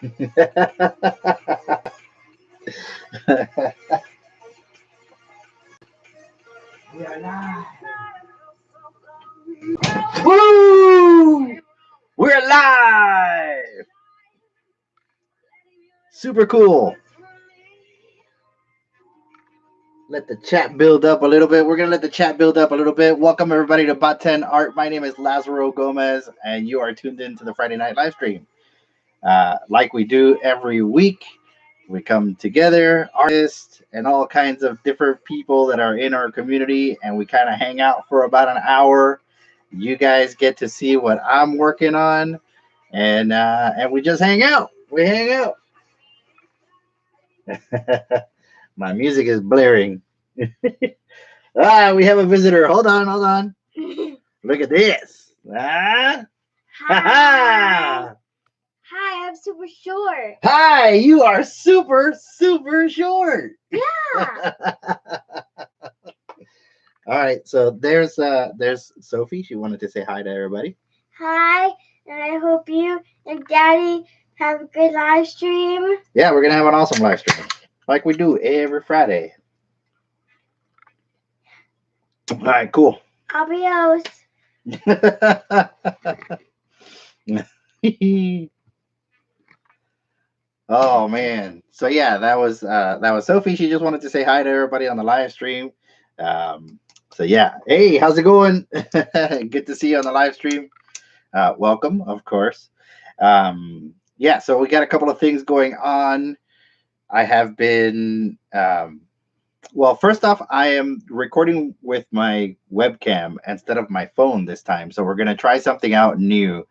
We are live. Woo! We're live. Super cool. Let the chat build up a little bit. We're going to let the chat build up a little bit. Welcome, everybody, to Bot 10 Art. My name is Lazaro Gomez, and you are tuned in to the Friday night live stream. Like we do every week, we come together, artists, and all kinds of different people that are in our community, and we kind of hang out for about an hour. You guys get to see what I'm working on, and we just hang out. We hang out. My music is blaring. We have a visitor. Hold on. Look at this. Hi. Ha-ha! Hi, I'm super short. Hi, you are super short. Yeah. All right, so there's Sophie. She wanted to say hi to everybody. Hi, and I hope you and Daddy have a good live stream. Yeah, we're gonna have an awesome live stream, like we do every Friday. All right, cool. Adios. Oh man. So yeah, that was Sophie. She just wanted to say hi to everybody on the live stream. So yeah. Hey, how's it going? Good to see you on the live stream. Welcome, of course. Yeah, so we got a couple of things going on. I have been well, first off, I am recording with my webcam instead of my phone this time. So we're gonna try something out new.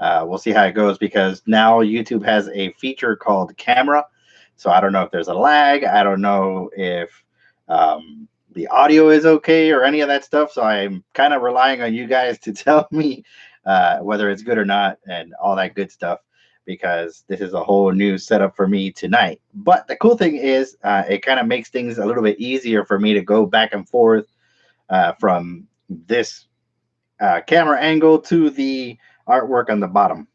We'll see how it goes, because now YouTube has a feature called camera. So I don't know if there's a lag. I don't know if the audio is okay or any of that stuff. So I'm kind of relying on you guys to tell me whether it's good or not and all that good stuff, because this is a whole new setup for me tonight. But the cool thing is it kind of makes things a little bit easier for me to go back and forth from this camera angle to the artwork on the bottom.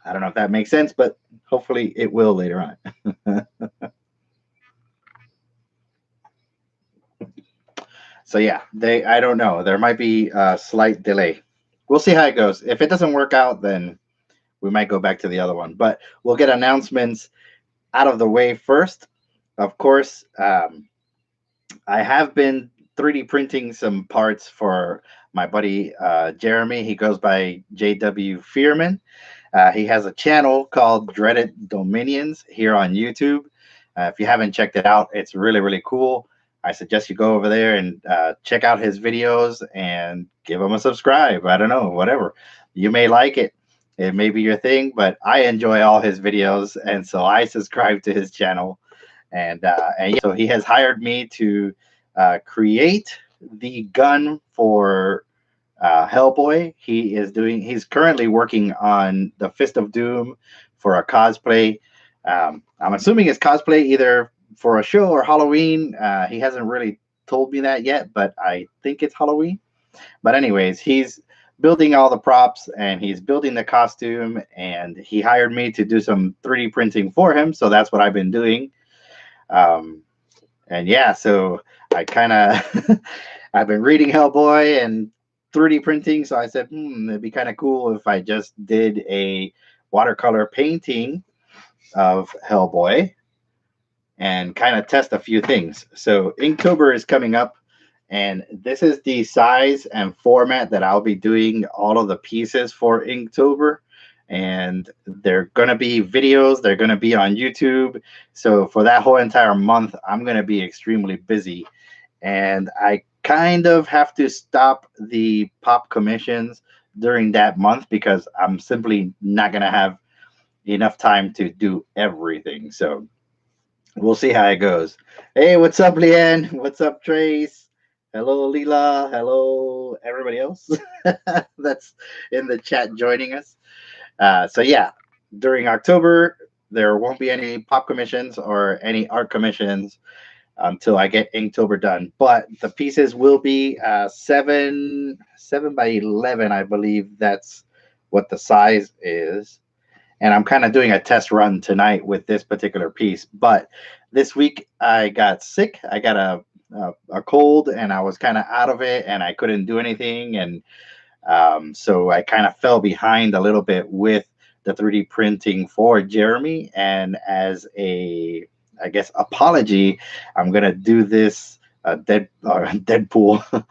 I don't know if that makes sense, but hopefully it will later on. So yeah, I don't know. There might be a slight delay. We'll see how it goes. If it doesn't work out, then we might go back to the other one. But we'll get announcements out of the way first. Of course, I have been 3D printing some parts for my buddy Jeremy. He goes by JW Fearman. He has a channel called Dreaded Dominions here on YouTube. If you haven't checked it out, it's really cool. I suggest you go over there and check out his videos and give him a subscribe. I don't know, whatever. You may like it. It may be your thing, but I enjoy all his videos, and so I subscribe to his channel. And yeah, so he has hired me to create the gun for Hellboy. He's currently working on the Fist of Doom for a cosplay. I'm assuming it's cosplay either for a show or Halloween. He hasn't really told me that yet, but I think it's Halloween. But anyways, he's building all the props and he's building the costume, and he hired me to do some 3D printing for him. So that's what I've been doing. And yeah, so I kind of I've been reading Hellboy and 3D printing, so I said, it'd be kind of cool if I just did a watercolor painting of Hellboy and kind of test a few things. So Inktober is coming up, and this is the size and format that I'll be doing all of the pieces for Inktober. And they're going to be videos. They're going to be on YouTube. So for that whole entire month, I'm going to be extremely busy. And I kind of have to stop the pop commissions during that month because I'm simply not going to have enough time to do everything. So we'll see how it goes. Hey, what's up, Leanne? What's up, Trace? Hello, Leela. Hello, everybody else that's in the chat joining us. So yeah, during October, there won't be any pop commissions or any art commissions until I get Inktober done. But the pieces will be 7 by 11, I believe that's what the size is. and I'm kind of doing a test run tonight with this particular piece. But this week I got sick. I got a cold, and I was kind of out of it, and I couldn't do anything, and so I kind of fell behind a little bit with the 3D printing for Jeremy. And as a, I guess, apology, I'm gonna do this Deadpool.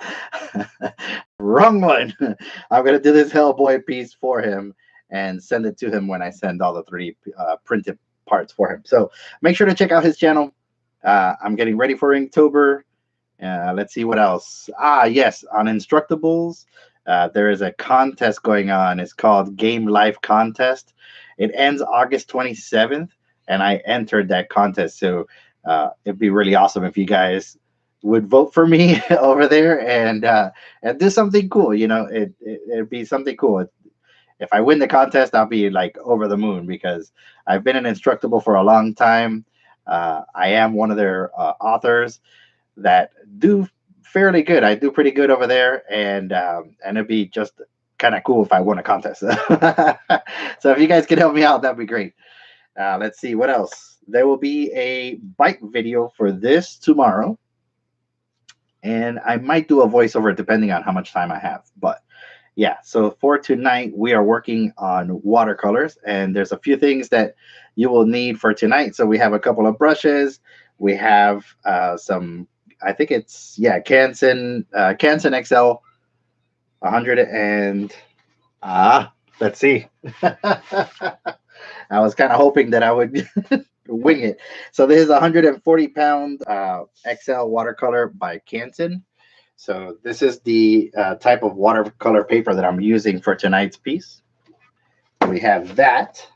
Wrong one. I'm gonna do this Hellboy piece for him and send it to him when I send all the 3D printed parts for him. So make sure to check out his channel. I'm getting ready for Inktober. Let's see what else. Yes, on Instructables, there is a contest going on. It's called Game Life Contest. It ends August 27th, and I entered that contest. So it'd be really awesome if you guys would vote for me over there and do something cool. You know, it'd be something cool. If I win the contest, I'll be like over the moon because I've been an Instructable for a long time. I am one of their authors that do fairly good. I do pretty good over there, and it'd be just kind of cool if I won a contest. So if you guys can help me out, that'd be great. Let's see what else. There will be a bike video for this tomorrow, and I might do a voiceover depending on how much time I have. But yeah, so for tonight we are working on watercolors, and there's a few things that you will need for tonight. So we have a couple of brushes. We have some, I think it's, yeah, Canson XL 100 and let's see. I was kind of hoping that I would wing it. So this is a 140-pound XL watercolor by Canson. So this is the type of watercolor paper that I'm using for tonight's piece. We have that.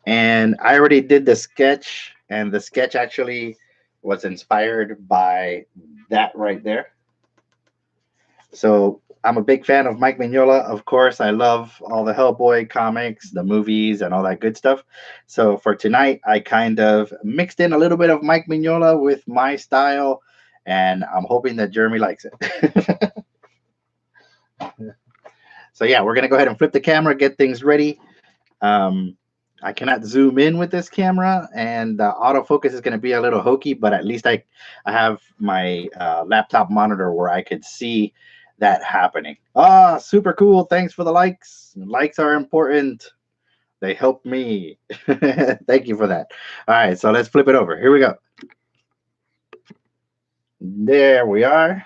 And I already did the sketch, and the sketch actually was inspired by that right there. So I'm a big fan of Mike Mignola. Of course, I love all the Hellboy comics, the movies, and all that good stuff. So for tonight, I kind of mixed in a little bit of Mike Mignola with my style, and I'm hoping that Jeremy likes it. So yeah, we're going to go ahead and flip the camera, get things ready. I cannot zoom in with this camera, and autofocus is going to be a little hokey, but at least I have my laptop monitor where I could see that happening. Super cool. Thanks for the likes. Likes are important. They help me. Thank you for that. All right, so let's flip it over. Here we go. There we are.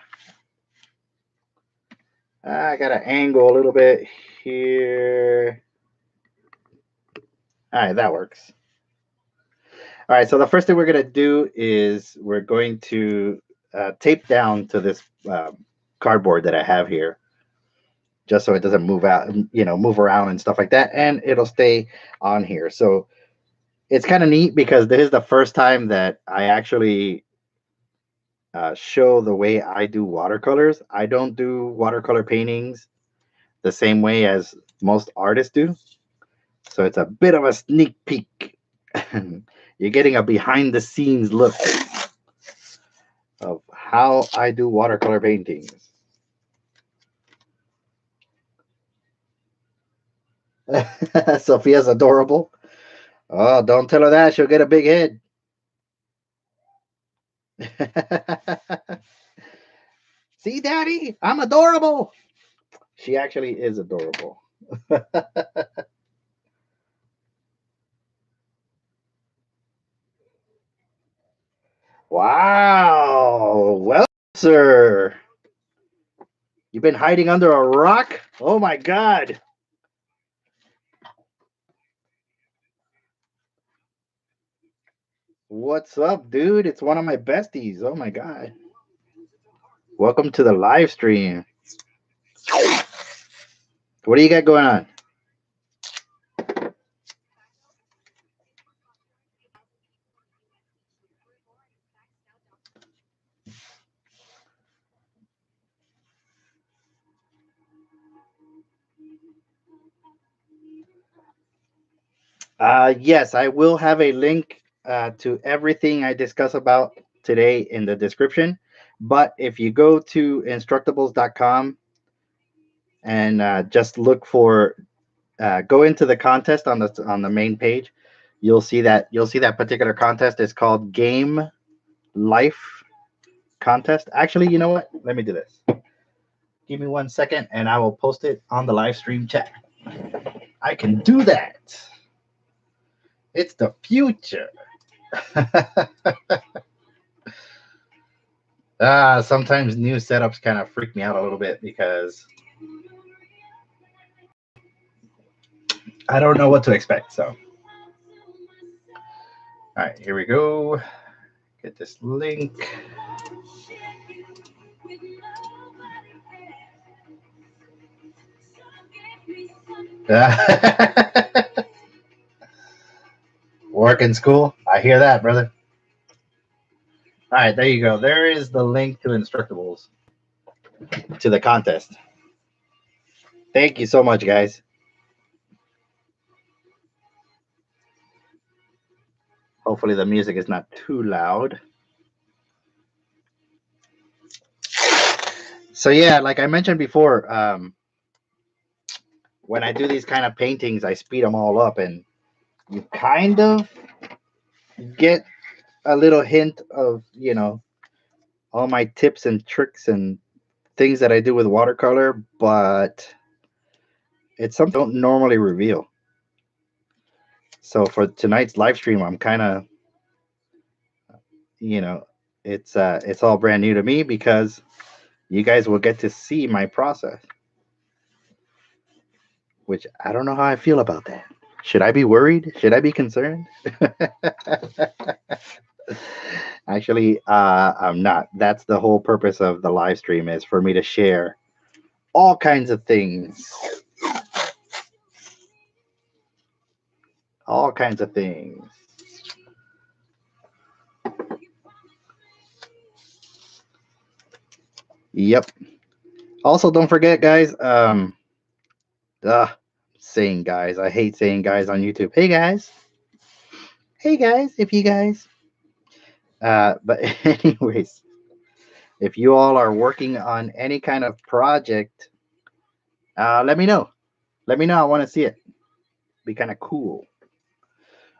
I got to angle a little bit here. All right, that works. All right, so the first thing we're going to do is we're going to tape down to this cardboard that I have here, just so it doesn't move out, move around and stuff like that, and it'll stay on here. So it's kind of neat because this is the first time that I actually show the way I do watercolors. I don't do watercolor paintings the same way as most artists do. So it's a bit of a sneak peek. You're getting a behind the scenes look of how I do watercolor paintings. Sophia's adorable. Oh, don't tell her that. She'll get a big head. See, Daddy, I'm adorable. She actually is adorable. Wow. Well, sir, you've been hiding under a rock? Oh, my God. What's up, dude? It's one of my besties. Oh, my God. Welcome to the live stream. What do you got going on? Yes, I will have a link to everything I discuss about today in the description. But if you go to instructables.com and just look for go into the contest on the main page. You'll see that particular contest is called Game Life Contest. Actually, you know what? Let me do this. Give me 1 second, and I will post it on the live stream chat. I can do that. It's the future. Sometimes new setups kind of freak me out a little bit because I don't know what to expect. So, all right, here we go. Get this link. Work in school. I hear that, brother. All right, there you go. There is the link to Instructables, to the contest. Thank you so much, guys. Hopefully the music is not too loud. So yeah, like I mentioned before, when I do these kind of paintings, I speed them all up, and you kind of get a little hint of, all my tips and tricks and things that I do with watercolor, but it's something I don't normally reveal. So for tonight's live stream, I'm kind of, it's all brand new to me because you guys will get to see my process, which I don't know how I feel about that. Should I be worried? Should I be concerned? Actually, I'm not. That's the whole purpose of the live stream, is for me to share all kinds of things. All kinds of things. Yep. Also, don't forget, guys. Saying guys. I hate saying guys on YouTube. Hey guys. Hey guys. If you guys. But anyways, if you all are working on any kind of project, let me know. Let me know. I want to see it. Be kind of cool.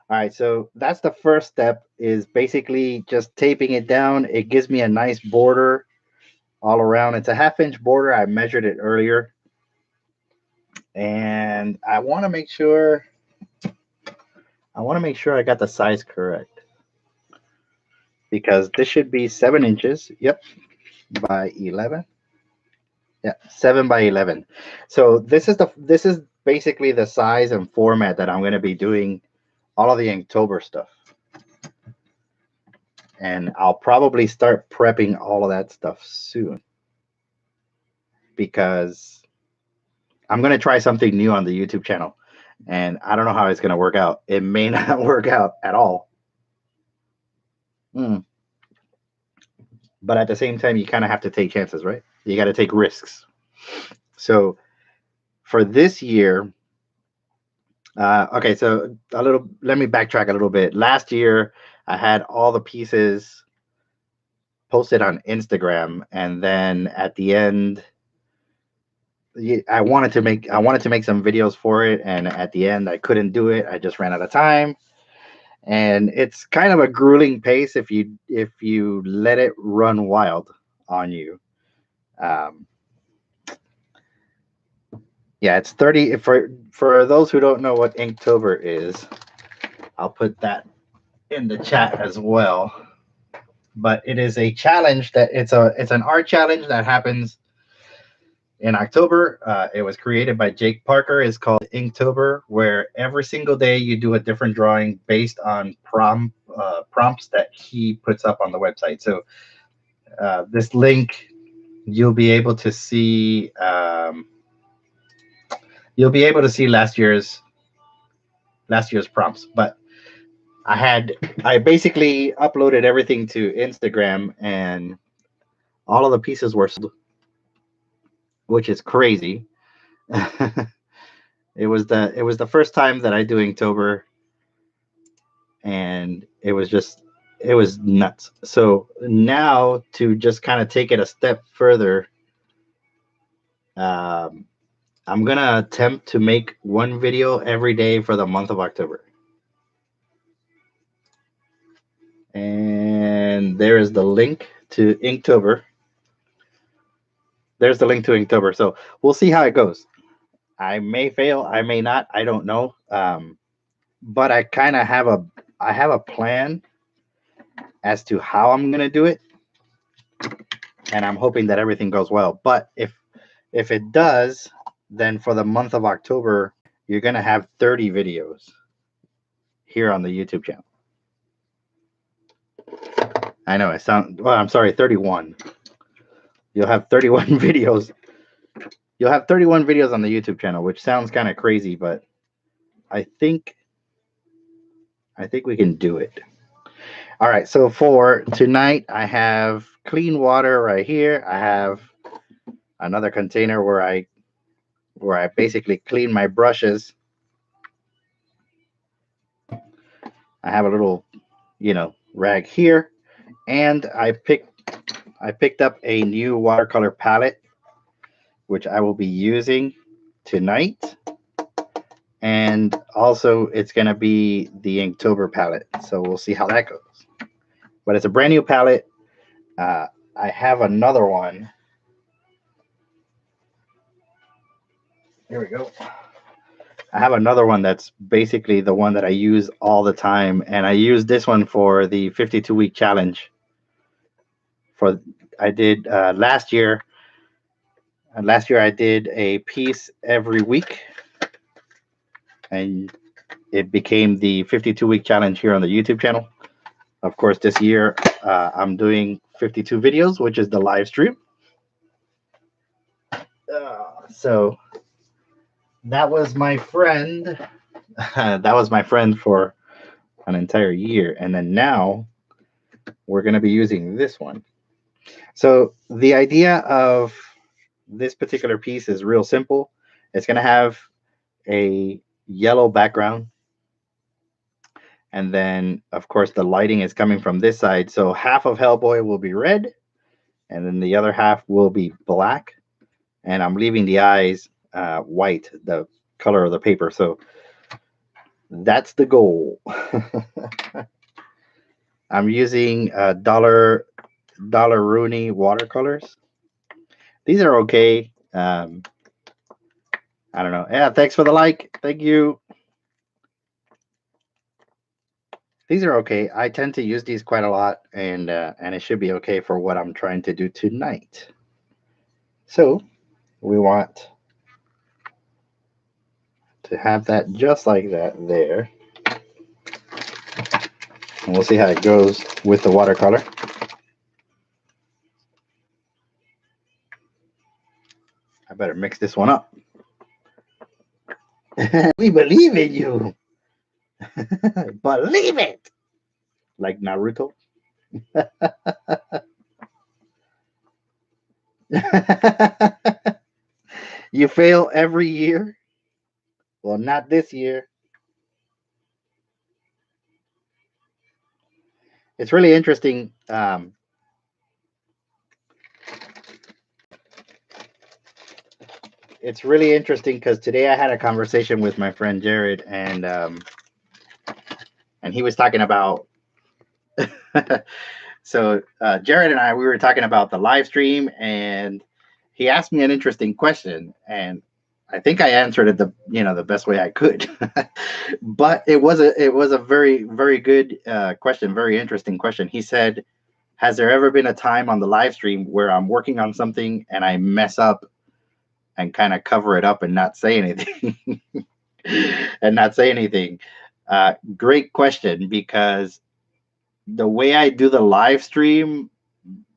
All right, so that's the first step, is basically just taping it down. It gives me a nice border all around. It's a 1/2-inch border. I measured it earlier. And I want to make sure I got the size correct, because this should be 7 inches. Yep, by 11. Yeah, 7 by 11. So this is basically the size and format that I'm going to be doing all of the Inktober stuff. And I'll probably start prepping all of that stuff soon, because I'm going to try something new on the YouTube channel, and I don't know how it's going to work out. It may not work out at all. But at the same time, you kind of have to take chances, right? You got to take risks. So for this year, okay, so let me backtrack a little bit. Last year, I had all the pieces posted on Instagram, and then at the end, I wanted to make some videos for it, and at the end I couldn't do it. I just ran out of time, and it's kind of a grueling pace if you let it run wild on you. Yeah, it's 30. For those who don't know what Inktober is, I'll put that in the chat as well. But it is a challenge that it's an art challenge that happens in October. It was created by Jake Parker. It's called Inktober, where every single day you do a different drawing based on prompts that he puts up on the website. So this link, you'll be able to see. You'll be able to see last year's prompts. But I basically uploaded everything to Instagram, and all of the pieces were sold, which is crazy. It was the first time that I do Inktober, and it was nuts. So now, to just kind of take it a step further, I'm gonna attempt to make one video every day for the month of October. And there is the link to Inktober. There's the link to Inktober. So we'll see how it goes. I may fail, I may not, I don't know. But I kind of have a plan as to how I'm gonna do it, and I'm hoping that everything goes well. But if it does, then for the month of October, you're gonna have 30 videos here on the YouTube channel. I know I sound well. I'm sorry, 31. You'll have 31 videos. You'll have 31 videos on the YouTube channel, which sounds kind of crazy, but I think we can do it. All right, so for tonight, I have clean water right here. I have another container where I basically clean my brushes. I have a little, rag here, and I picked up a new watercolor palette, which I will be using tonight. And also, it's going to be the Inktober palette. So we'll see how that goes. But it's a brand new palette. I have another one. Here we go. I have another one that's basically the one that I use all the time. And I used this one for the 52-week challenge. I did last year. And last year I did a piece every week. And it became the 52-week challenge here on the YouTube channel. Of course, this year I'm doing 52 videos, which is the live stream. So that was my friend. That was my friend for an entire year. And then now we're going to be using this one. So the idea of this particular piece is real simple. It's going to have a yellow background. And then, of course, the lighting is coming from this side. So half of Hellboy will be red, and then the other half will be black. And I'm leaving the eyes white, the color of the paper. So that's the goal. I'm using Dollar Rooney watercolors. These are okay. I don't know. Yeah, thanks for the like. Thank you. These are okay. I tend to use these quite a lot, and it should be okay for what I'm trying to do tonight. So we want to have that just like that there. And we'll see how it goes with the watercolor. I better mix this one up. We believe in you. Believe it. Like Naruto. You fail every year? Well, not this year. It's really interesting. It's really interesting because today I had a conversation with my friend Jared, and he was talking about. So Jared and we were talking about the live stream, and he asked me an interesting question, and I think I answered it the best way I could. But it was a very, very good question, very interesting question. He said, "Has there ever been a time on the live stream where I'm working on something and I mess up and kind of cover it up and not say anything?" Great question, because the way I do the live stream,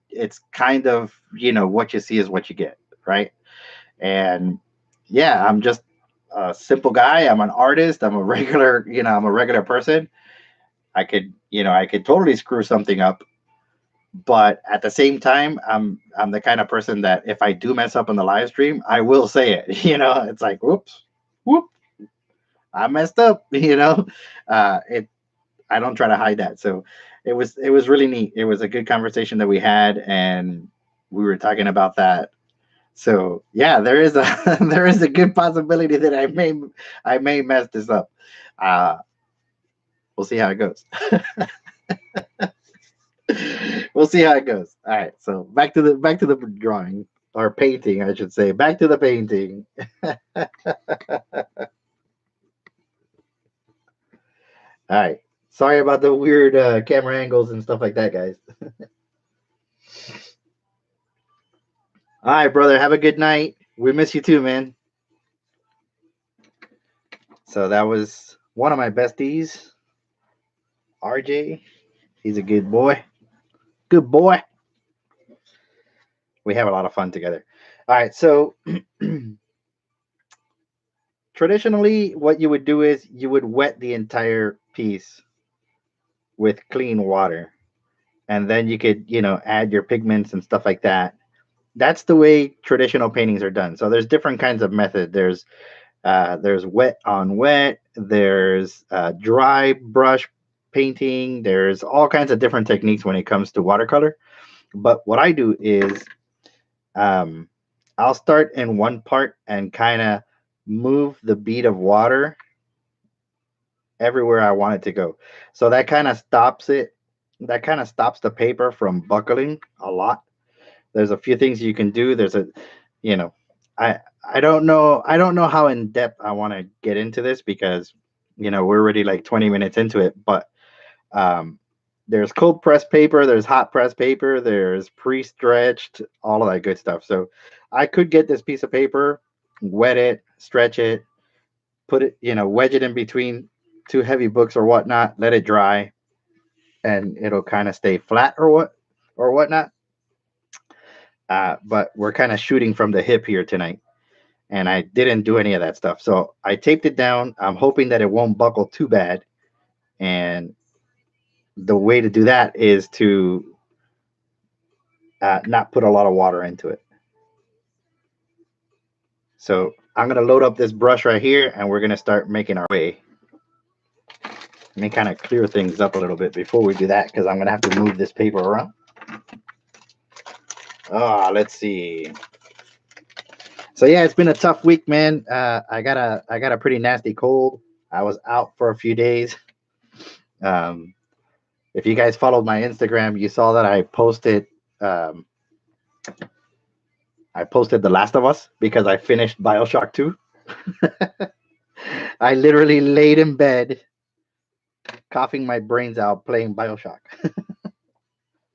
it's kind of, what you see is what you get, right? And yeah, I'm just a simple guy. I'm an artist. I'm a regular, I'm a regular person. I could totally screw something up, but at the same time, I'm the kind of person that if I do mess up on the live stream, I will say it. It's like, whoops, whoop, I messed up. I don't try to hide that. So it was really neat. It was a good conversation that we had, and we were talking about that. So yeah, there is a there is a good possibility that I may mess this up. Uh, we'll see how it goes. We'll see how it goes. All right, so back to the drawing or painting, I should say. Back to the painting. All right. Sorry about the weird camera angles and stuff like that, guys. All right, brother. Have a good night. We miss you too, man. So that was one of my besties, RJ. He's a good boy. Good boy. We have a lot of fun together. All right. So traditionally, what you would do is you would wet the entire piece with clean water. And then you could, add your pigments and stuff like that. That's the way traditional paintings are done. So there's different kinds of method. There's wet on wet. There's dry brush painting. There's all kinds of different techniques when it comes to watercolor. But what I do is I'll start in one part and kind of move the bead of water everywhere I want it to go. So that kind of stops it. That kind of stops the paper from buckling a lot. There's a few things you can do. There's a, you know, I don't know. I don't know how in depth I want to get into this because, we're already like 20 minutes into it. But there's cold press paper, there's hot press paper, there's pre-stretched, all of that good stuff. So I could get this piece of paper, wet it, stretch it, put it, wedge it in between two heavy books or whatnot, let it dry, and it'll kind of stay flat or whatnot. But we're kind of shooting from the hip here tonight, and I didn't do any of that stuff. So I taped it down. I'm hoping that it won't buckle too bad, and the way to do that is to not put a lot of water into it. So I'm going to load up this brush right here, and we're going to start making our way. Let me kind of clear things up a little bit before we do that, because I'm going to have to move this paper around. Let's see. So yeah, it's been a tough week, man. I got a pretty nasty cold. I was out for a few days. If you guys followed my Instagram, you saw that I posted The Last of Us because I finished BioShock 2. I literally laid in bed, coughing my brains out, playing BioShock.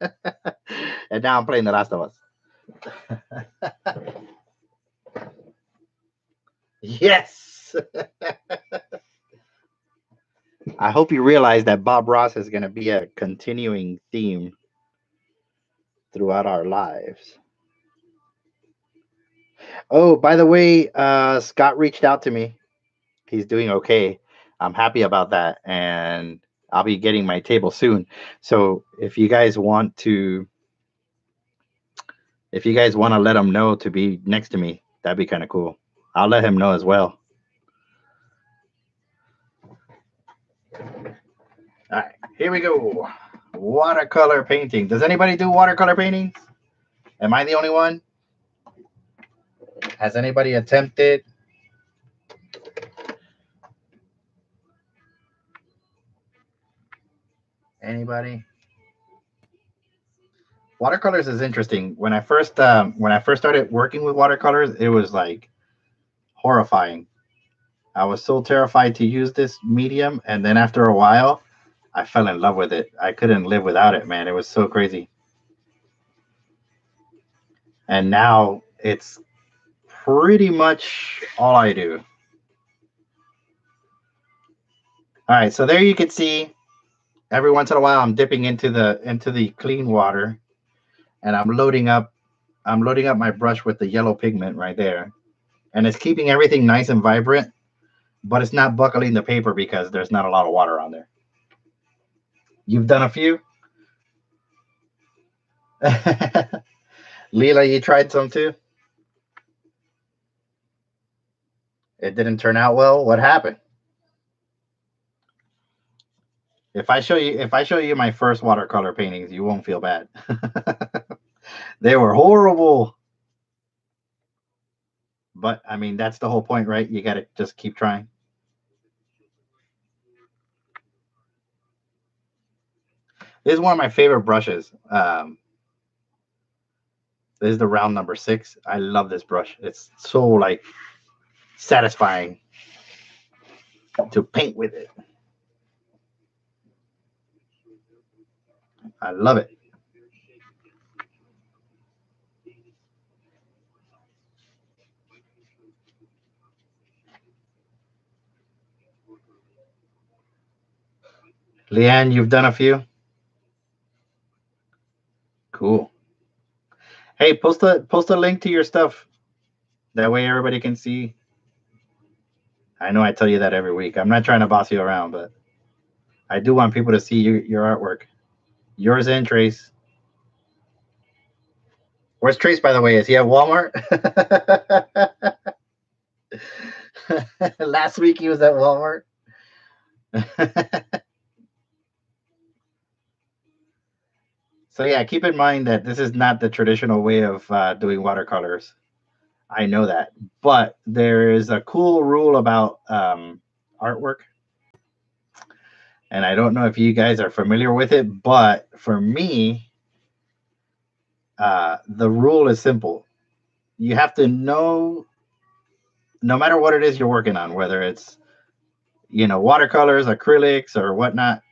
And now I'm playing The Last of Us. Yes. I hope you realize that Bob Ross is going to be a continuing theme throughout our lives. Oh, by the way, Scott reached out to me. He's doing okay. I'm happy about that, and I'll be getting my table soon. So if you guys want to let him know to be next to me, that'd be kind of cool. I'll let him know as well. All right, here we go. Watercolor painting. Does anybody do watercolor paintings? Am I the only one? Has anybody attempted? Anybody? Watercolors is interesting. When I first started working with watercolors, it was like horrifying. I was so terrified to use this medium, and then after a while, I fell in love with it. I couldn't live without it, man. It was so crazy. And now it's pretty much all I do. All right, so there you can see every once in a while I'm dipping into the clean water, and I'm loading up my brush with the yellow pigment right there. And it's keeping everything nice and vibrant, but it's not buckling the paper because there's not a lot of water on there. You've done a few? Leela, you tried some too? It didn't turn out well. What happened? If I show you my first watercolor paintings, you won't feel bad. They were horrible. But I mean, that's the whole point, right? You got to just keep trying. This is one of my favorite brushes. This is the round number 6. I love this brush. It's so like satisfying to paint with it. I love it. Leanne, you've done a few? Cool. Hey, post a link to your stuff. That way everybody can see. I know I tell you that every week. I'm not trying to boss you around, but I do want people to see your artwork. Yours and Trace. Where's Trace, by the way? Is he at Walmart? Last week he was at Walmart. So yeah, keep in mind that this is not the traditional way of doing watercolors. I know that, but there is a cool rule about artwork, and I don't know if you guys are familiar with it, but for me, the rule is simple. You have to know, no matter what it is you're working on, whether it's watercolors, acrylics, or whatnot.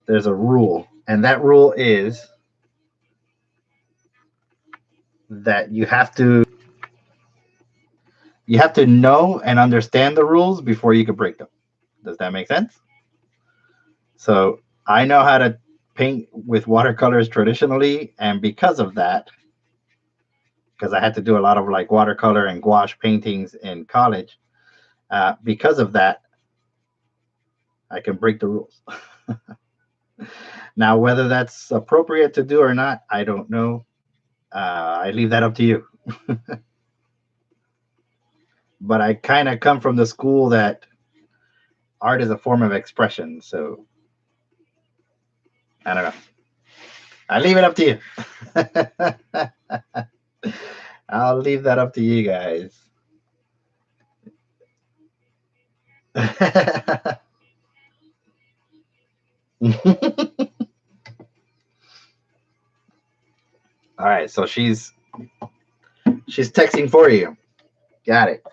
There's a rule, and that rule is that you have to know and understand the rules before you can break them. Does that make sense? So I know how to paint with watercolors traditionally, and because of that, because I had to do a lot of like watercolor and gouache paintings in college, because of that, I can break the rules. Now, whether that's appropriate to do or not, I don't know. I leave that up to you. But I kind of come from the school that art is a form of expression. So I don't know. I leave it up to you. I'll leave that up to you guys. All right, so she's texting for you. Got it.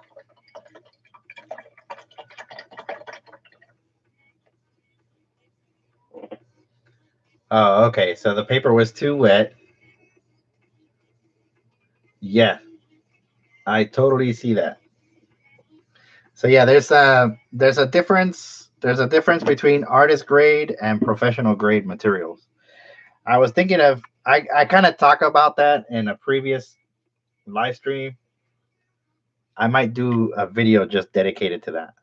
Oh, okay. So the paper was too wet. Yeah, I totally see that. So yeah, there's a difference. There's a difference between artist grade and professional grade materials. I was thinking of I kind of talk about that in a previous live stream. I might do a video just dedicated to that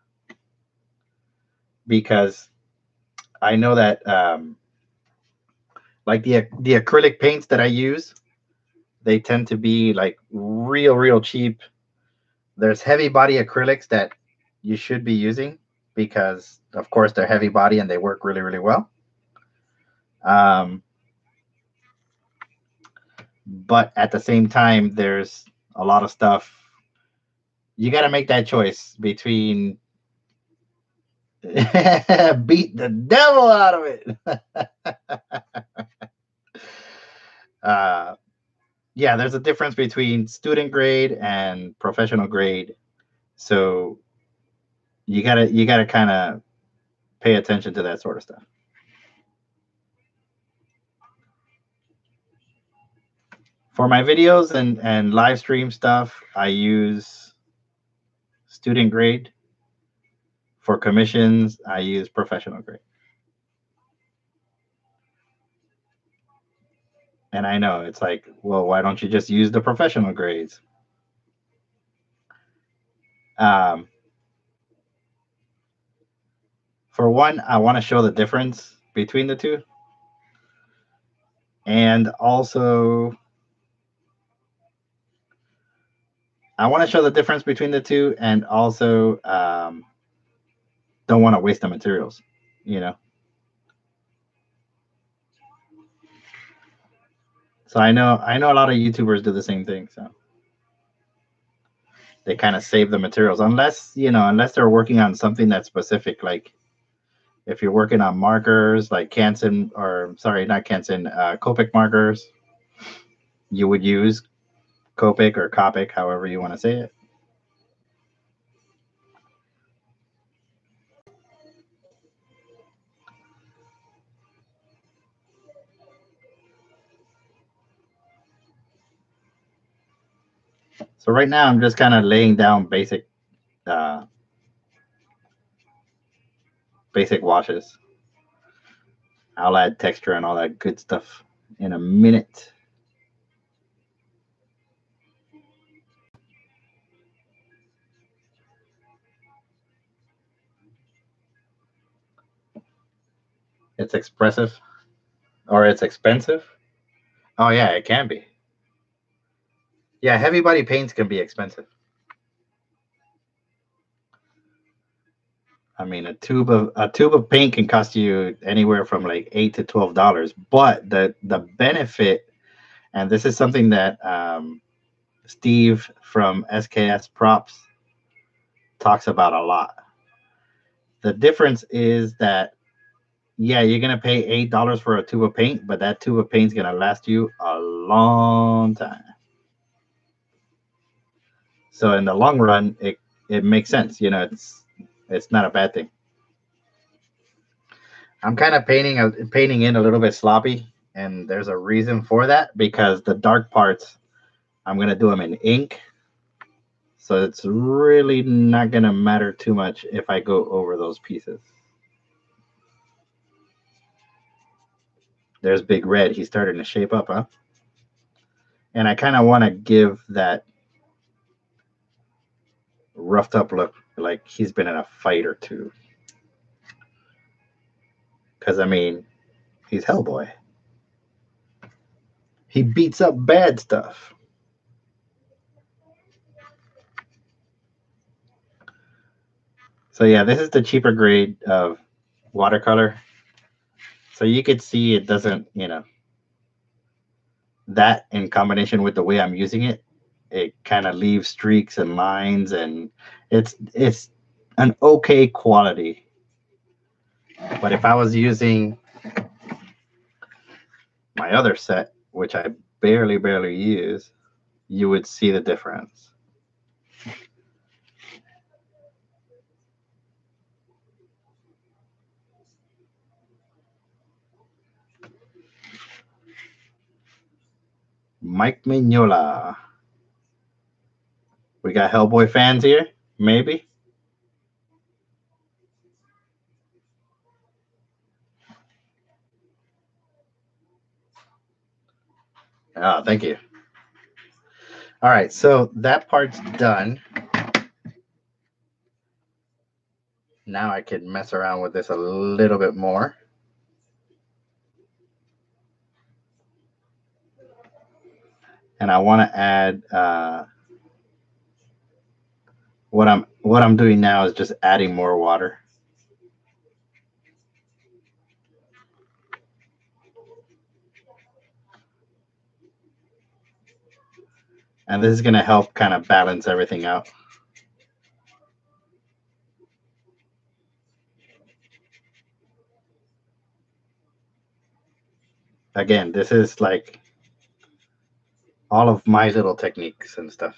because I know that like the acrylic paints that I use, they tend to be like real cheap. There's heavy body acrylics that you should be using because of course they're heavy body and they work really well. But at the same time, there's a lot of stuff. You got to make that choice between beat the devil out of it. Yeah, there's a difference between student grade and professional grade. So you gotta kind of pay attention to that sort of stuff. For my videos and live stream stuff, I use student grade. For commissions, I use professional grade. And I know it's like, well, why don't you just use the professional grades? For one, I want to show the difference between the two. And also, I want to show the difference between the two, and also don't want to waste the materials, you know. So I know a lot of YouTubers do the same thing. So they kind of save the materials, unless they're working on something that's specific. Like if you're working on markers like Canson, or sorry, not Canson, Copic markers, you would use Copic or Copic, however you want to say it. So right now I'm just kind of laying down basic washes. I'll add texture and all that good stuff in a minute. It's expressive, or it's expensive. Oh yeah, it can be. Yeah, heavy body paints can be expensive. I mean, a tube of paint can cost you anywhere from like $8 to $12. But the benefit, and this is something that Steve from SKS Props talks about a lot. The difference is that, yeah, you're gonna pay $8 for a tube of paint, but that tube of paint is gonna last you a long time. So in the long run, it makes sense. It's not a bad thing. I'm kind of painting in a little bit sloppy, and there's a reason for that, because the dark parts, I'm gonna do them in ink, so it's really not gonna matter too much if I go over those pieces. There's Big Red. He's starting to shape up, huh? And I kind of want to give that roughed up look, like he's been in a fight or two. Because, I mean, he's Hellboy. He beats up bad stuff. So, yeah, this is the cheaper grade of watercolor. So you could see it doesn't, that in combination with the way I'm using it, it kind of leaves streaks and lines, and it's an okay quality. But if I was using my other set, which I barely use, you would see the difference. Mike Mignola. We got Hellboy fans here? Maybe? Oh, thank you. All right, so that part's done. Now I can mess around with this a little bit more. And I want to add what I'm doing now is just adding more water. And this is going to help kind of balance everything out. Again, this is like all of my little techniques and stuff.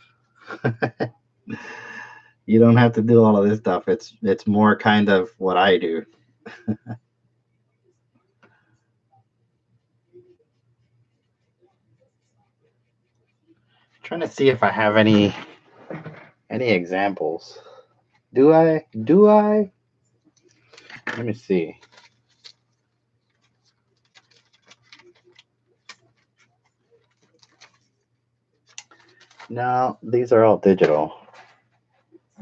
You don't have to do all of this stuff. It's more kind of what I do. Trying to see if I have any examples. Do I? Let me see. No, these are all digital.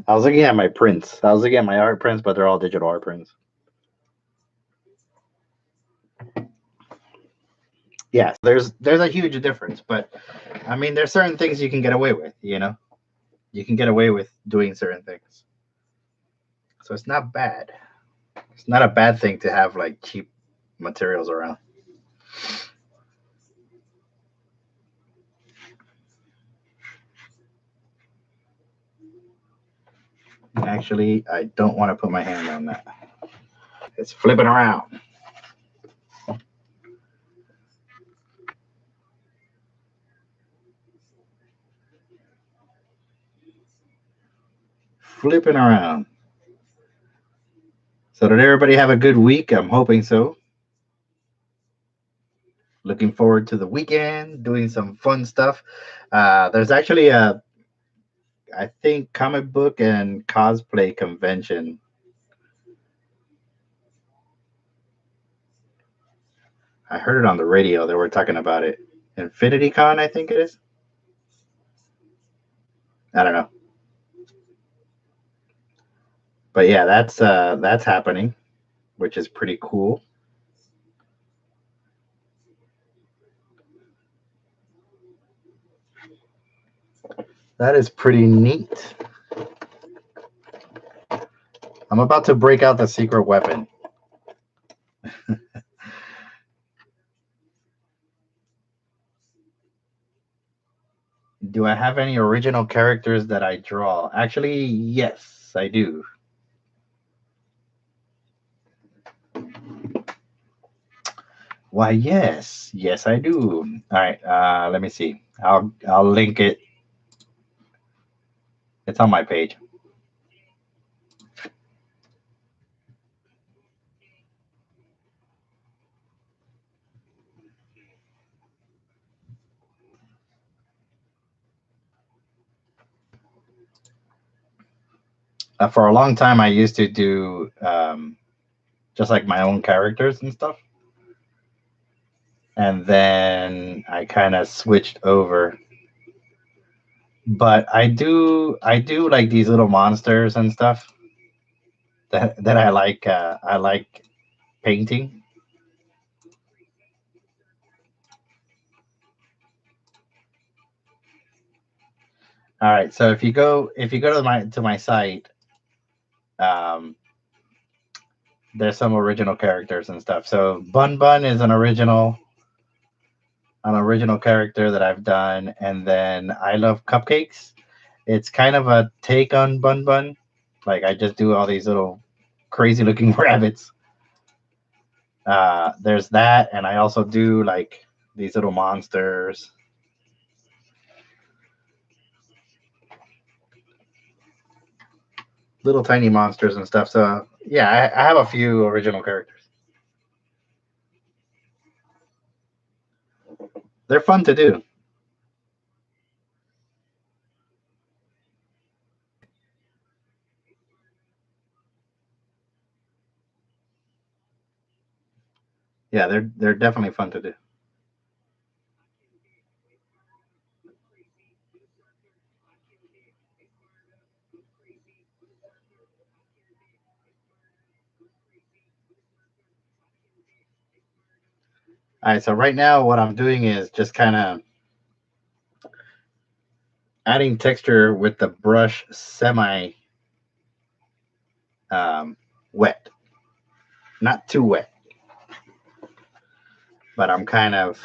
I was looking at my prints. I was looking at my art prints, but they're all digital art prints. Yeah, there's a huge difference, but I mean, there's certain things you can get away with. You can get away with doing certain things, so it's not bad. It's not a bad thing to have like cheap materials around. Actually, I don't want to put my hand on that. It's flipping around. Flipping around. So did everybody have a good week? I'm hoping so. Looking forward to the weekend, doing some fun stuff. There's actually a, I think, comic book and cosplay convention. I heard it on the radio. They were talking about it. Infinity Con, I think it is. I don't know. But yeah, that's happening, which is pretty cool. That is pretty neat. I'm about to break out the secret weapon. Do I have any original characters that I draw? Actually, yes, I do. Why, yes, I do. All right, let me see. I'll link it. It's on my page. For a long time, I used to do just like my own characters and stuff, and then I kind of switched over. But I do like these little monsters and stuff that I like. I like painting. All right, so if you go to my site, um, there's some original characters and stuff. So Bun Bun is an original character that I've done, and then I Love Cupcakes. It's kind of a take on Bun Bun. Like I just do all these little crazy looking rabbits. There's that, and I also do like these little monsters, little tiny monsters and stuff. So yeah, I have a few original characters. They're fun to do. Yeah, they're definitely fun to do. All right, so right now what I'm doing is just kind of adding texture with the brush semi um, wet, not too wet, but I'm kind of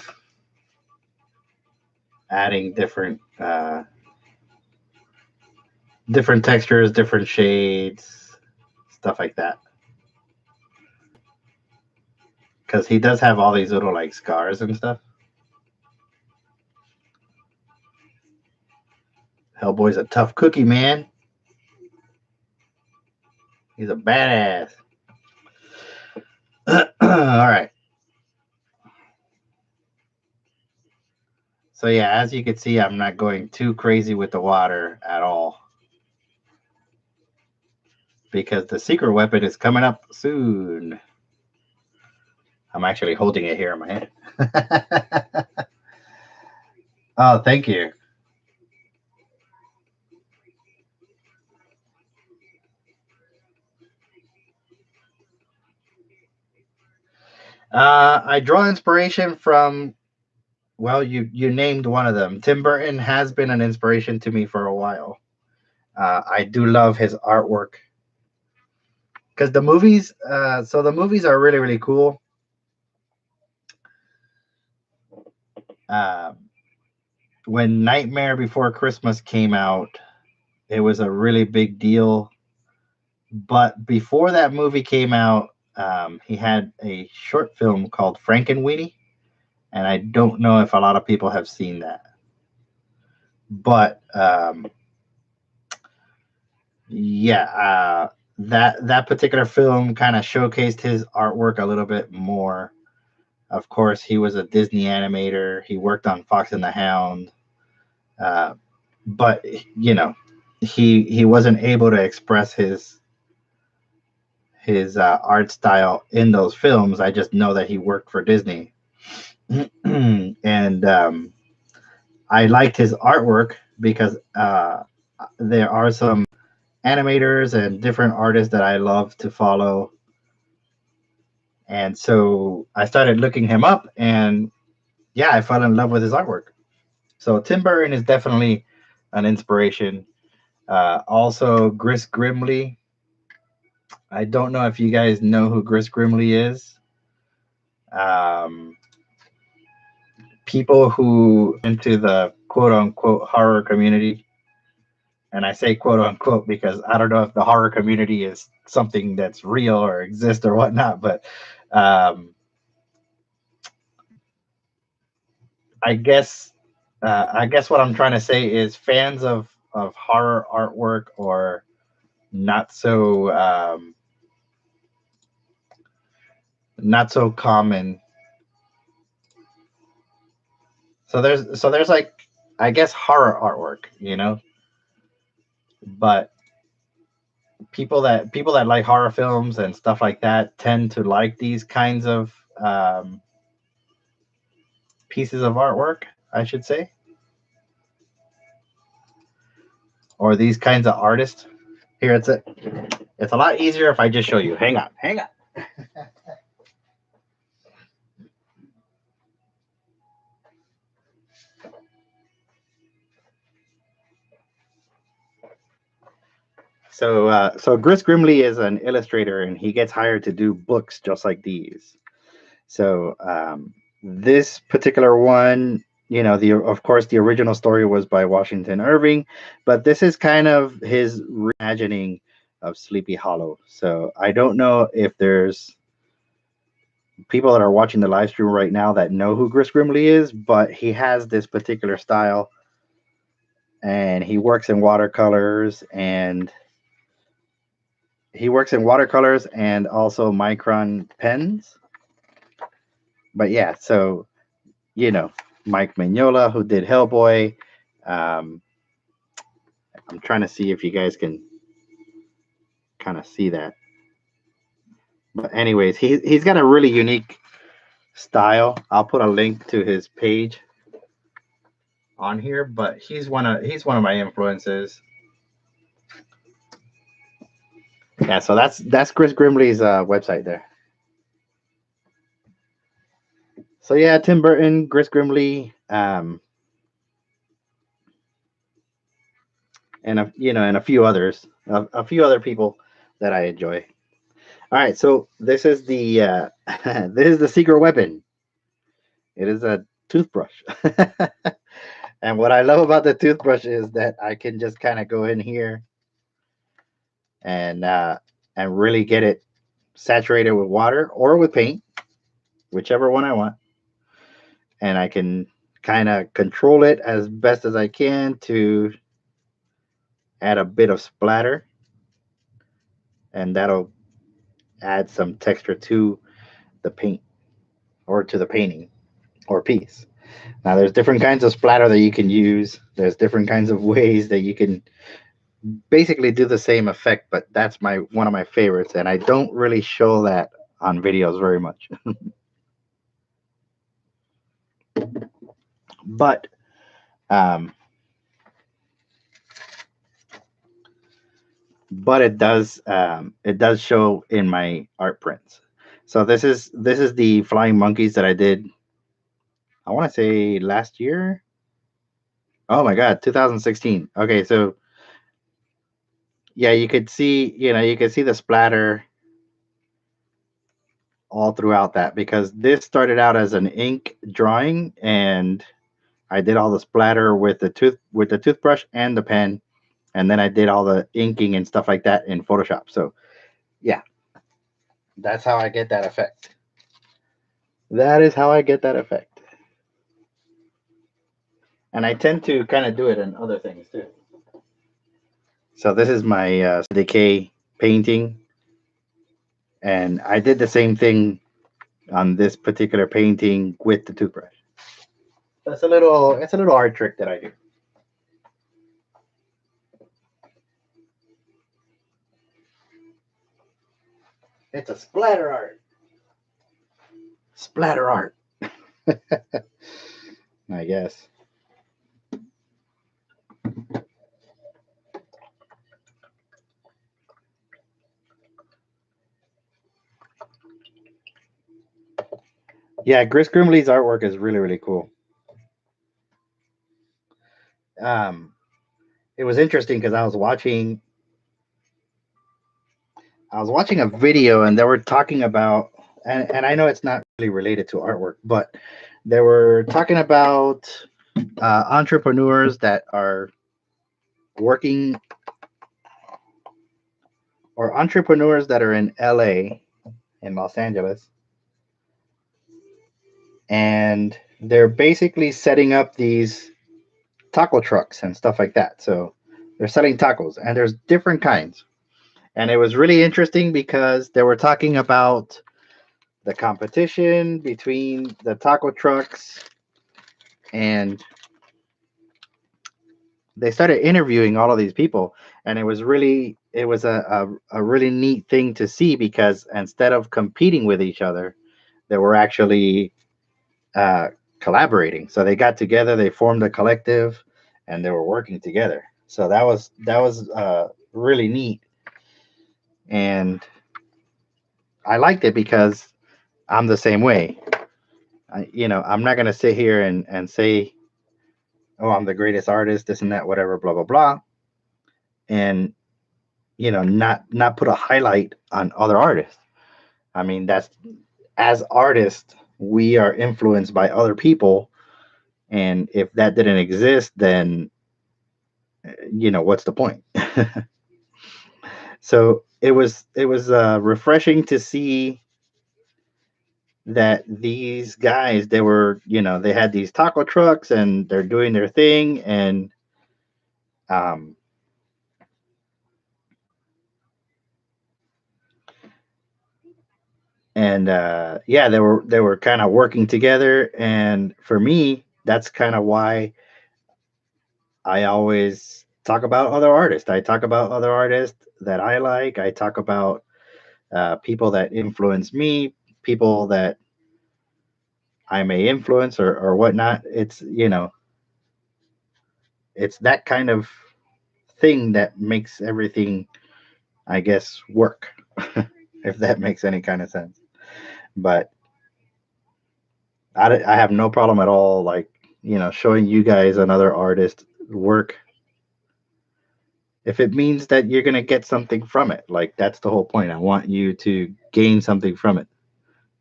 adding different textures, different shades, stuff like that. Because he does have all these little like scars and stuff. Hellboy's a tough cookie, man. He's a badass. All right. So yeah, as you can see, I'm not going too crazy with the water at all because the secret weapon is coming up soon. I'm actually holding it here in my hand. Oh, thank you. I draw inspiration from, well, you named one of them. Tim Burton has been an inspiration to me for a while. I do love his artwork because the movies. So the movies are really really cool. Uh, when Nightmare Before Christmas came out, it was a really big deal But before that movie came out, he had a short film called Frankenweenie, and I don't know if a lot of people have seen that. But yeah, that particular film kind of showcased his artwork a little bit more. Of course, he was a Disney animator. He worked on Fox and the Hound, uh, but you know, he wasn't able to express his art style in those films. I just know that he worked for Disney, and I liked his artwork because there are some animators and different artists that I love to follow. And so I started looking him up, and yeah, I fell in love with his artwork. So Tim Burton is definitely an inspiration. Also, Chris Grimley. I don't know if you guys know who Chris Grimley is. Um, People who into the quote unquote horror community, and I say quote unquote because I don't know if the horror community is something that's real or exists or whatnot, but um, I guess I guess what I'm trying to say is fans of horror artwork or not so not so common. So there's like I guess horror artwork, but people that like horror films and stuff like that tend to like these kinds of pieces of artwork, I should say, or these kinds of artists. Here, it's a lot easier if I just show you. Hang on. So Chris Grimley is an illustrator, and he gets hired to do books just like these. So this particular one, the of course the original story was by Washington Irving, but this is kind of his reimagining of Sleepy Hollow. So I don't know if there's people that are watching the live stream right now that know who Chris Grimley is, but he has this particular style, and he works in watercolors and also micron pens. But yeah, so Mike Mignola, who did Hellboy. Um, I'm trying to see if you guys can kind of see that. But anyways, he's got a really unique style. I'll put a link to his page on here, but he's one of my influences. Yeah, so that's Chris Grimley's website there. So yeah, Tim Burton, Chris Grimley, and a few others, a few other people that I enjoy. All right, so this is the this is the secret weapon. It is a toothbrush. And what I love about the toothbrush is that I can just kind of go in here and really get it saturated with water or with paint, whichever one I want. And I can kind of control it as best as I can to add a bit of splatter, and that'll add some texture to the paint or to the painting or piece. Now, there's different kinds of splatter that you can use. There's different kinds of ways that you can basically do the same effect, but that's one of my favorites, and I don't really show that on videos very much. But it does show in my art prints. So this is the flying monkeys that I did. I want to say last year. Oh my God, 2016. Okay, so yeah, you could see the splatter all throughout that, because this started out as an ink drawing, and I did all the splatter with the toothbrush and the pen, and then I did all the inking and stuff like that in Photoshop. So yeah, that's how I get that effect. That is how I get that effect. And I tend to kind of do it in other things too. So this is my decay painting, and I did the same thing on this particular painting with the toothbrush. It's a little art trick that I do. It's a splatter art. Splatter art. I guess. Yeah, Chris Grimley's artwork is really, really cool. It was interesting because I was watching a video, and they were talking about, and I know it's not really related to artwork, but they were talking about entrepreneurs that are working, or entrepreneurs that are in LA, in Los Angeles, and they're basically setting up these taco trucks and stuff like that. So they're selling tacos, and there's different kinds. And it was really interesting because they were talking about the competition between the taco trucks, and they started interviewing all of these people, and it was a really neat thing to see, because instead of competing with each other, they were actually collaborating. So they got together, they formed a collective, and they were working together. So that was really neat, and I liked it because I'm the same way. I'm not gonna sit here and say, "Oh, I'm the greatest artist," this and that, whatever, blah blah blah, and not put a highlight on other artists. I mean, that's, as artists, we are influenced by other people, and if that didn't exist, then what's the point? So it was refreshing to see that these guys, they had these taco trucks, and they're doing their thing, um and yeah, they were kind of working together. And for me, that's kind of why I always talk about other artists. I talk about other artists that I like. I talk about people that influence me, people that I may influence, or whatnot. It's that kind of thing that makes everything, I guess, work, if that makes any kind of sense. But I have no problem at all, like, showing you guys another artist work, if it means that you're going to get something from it. Like, that's the whole point. I want you to gain something from it,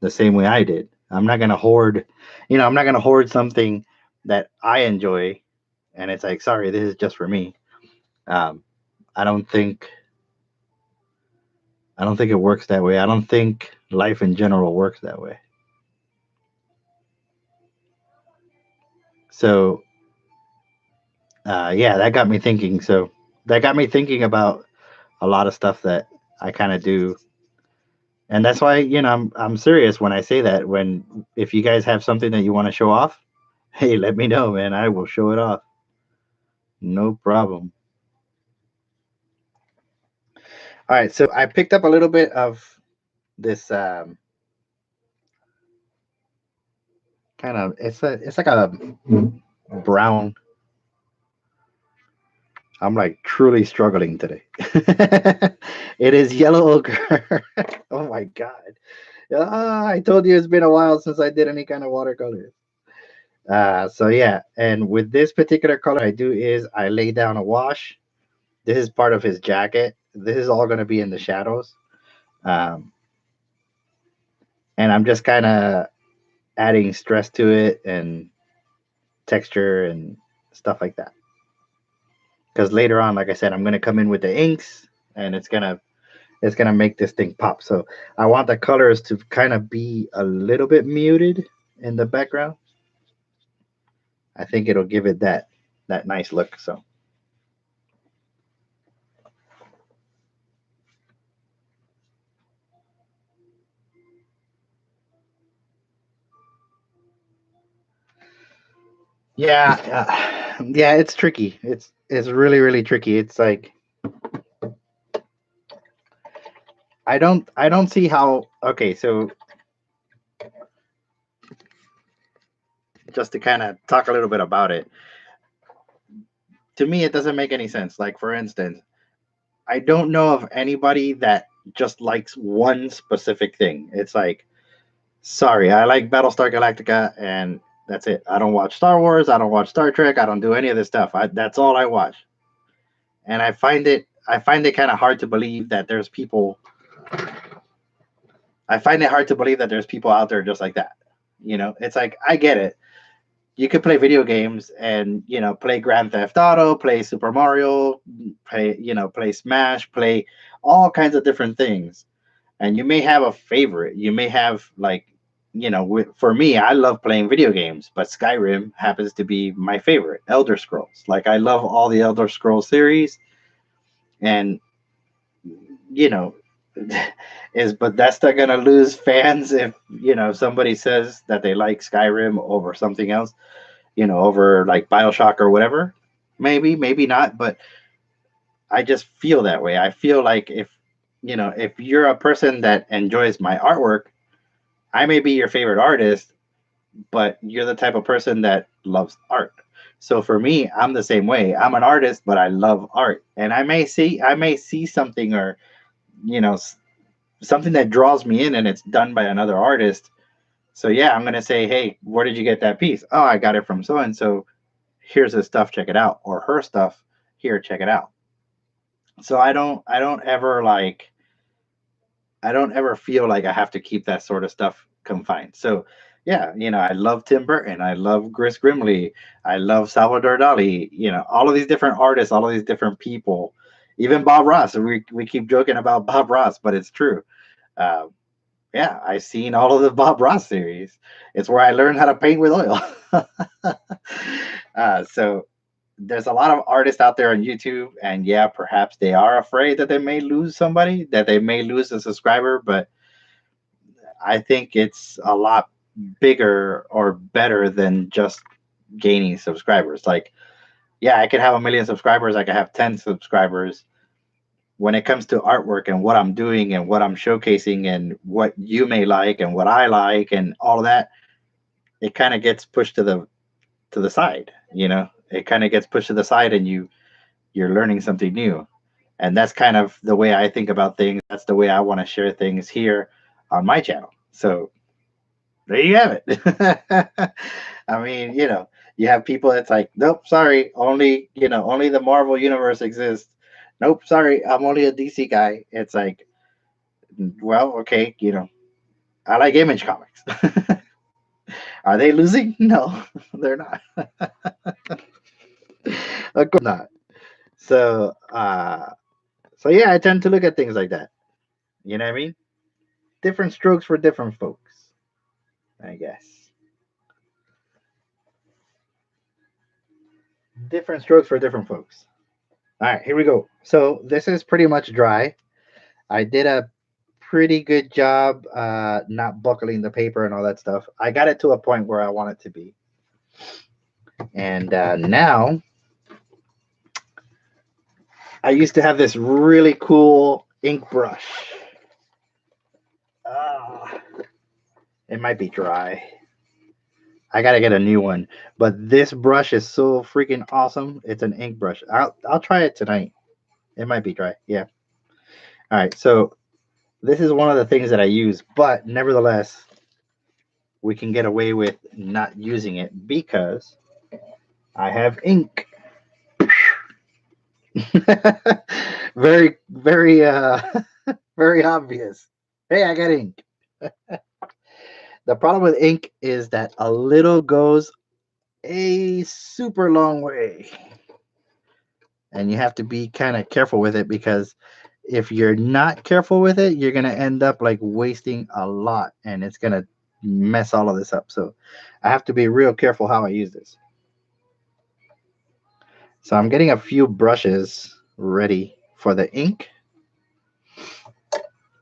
the same way I did. I'm not going to hoard something that I enjoy, and it's like, sorry, this is just for me. um, I don't think it works that way. I don't think life in general works that way. So yeah, that got me thinking. So that got me thinking about a lot of stuff that I kind of do, and that's why, I'm serious when I say that. If you guys have something that you want to show off, hey, let me know, man. I will show it off. No problem. All right, so I picked up a little bit of this kind of, it's like a brown. I'm like truly struggling today. It is yellow ochre. Oh my god. I told you it's been a while since I did any kind of watercolor. So yeah, and with this particular color, I do is I lay down a wash. This is part of his jacket. This is all going to be in the shadows. Um, and I'm just kind of adding stress to it, and texture and stuff like that. because later on, like I said, I'm gonna come in with the inks, and it's gonna make this thing pop. So I want the colors to kind of be a little bit muted in the background. I think it'll give it that nice look. So yeah, it's tricky. It's really really tricky. It's like I don't see how. Okay, so just to kind of talk a little bit about it, to me it doesn't make any sense. Like for instance, I don't know of anybody that just likes one specific thing. It's like, sorry, I like Battlestar Galactica, and that's it. I don't watch Star Wars. I don't watch Star Trek. I don't do any of this stuff. That's all I watch. And I find it kind of hard to believe that there's people. I find it hard to believe that there's people out there just like that. It's like I get it. You could play video games and play Grand Theft Auto, play Super Mario, play Smash, play all kinds of different things, and you may have a favorite. You may have like, for me, I love playing video games, but Skyrim happens to be my favorite. Elder Scrolls, like I love all the Elder Scrolls series, and you know, is Bethesda gonna lose fans if somebody says that they like Skyrim over something else, over like Bioshock or whatever? Maybe, maybe not, but I just feel that way. I feel like if you're a person that enjoys my artwork, I may be your favorite artist, but you're the type of person that loves art. So for me, I'm the same way. I'm an artist, but I love art, and I may see something, or you know something that draws me in, and it's done by another artist. So yeah, I'm gonna say, hey, where did you get that piece? Oh, I got it from so and so. Here's his stuff, check it out, or her stuff. Here, check it out. So I don't ever feel like I have to keep that sort of stuff confined. So yeah, I love Tim Burton, I love Chris Grimley, I love Salvador Dali, all of these different artists, all of these different people, even Bob Ross. We keep joking about Bob Ross, but it's true. Uh, yeah, I've seen all of the Bob Ross series. It's where I learned how to paint with oil. So there's a lot of artists out there on YouTube, and yeah, perhaps they are afraid that they may lose somebody, that they may lose a subscriber, but I think it's a lot bigger or better than just gaining subscribers. Like, yeah, I could have 1 million subscribers, I could have 10 subscribers. When it comes to artwork and what I'm doing and what I'm showcasing and what you may like and what I like and all of that, it kind of gets pushed to the side. It kind of gets pushed to the side, and you're learning something new. And that's kind of the way I think about things. That's the way I want to share things here on my channel. So there you have it. I mean, you have people that's like, nope, sorry, only the Marvel universe exists. Nope, sorry, I'm only a DC guy. It's like, well, okay, I like Image Comics. Are they losing? No, they're not. Of course not. So, so yeah, I tend to look at things like that. You know what I mean? Different strokes for different folks, I guess. Different strokes for different folks. All right, here we go. So this is pretty much dry. I did a pretty good job not buckling the paper and all that stuff. I got it to a point where I want it to be. And now I used to have this really cool ink brush. Ah, it might be dry. I gotta get a new one. But this brush is so freaking awesome. It's an ink brush. I'll try it tonight. It might be dry. Yeah. All right. So this is one of the things that I use, but nevertheless, we can get away with not using it because I have ink. Very, very, very obvious. Hey, I got ink. The problem with ink is that a little goes a super long way. and you have to be kind of careful with it, because if you're not careful with it, you're gonna end up like wasting a lot, and it's gonna mess all of this up. So I have to be real careful how I use this. So I'm getting a few brushes ready for the ink.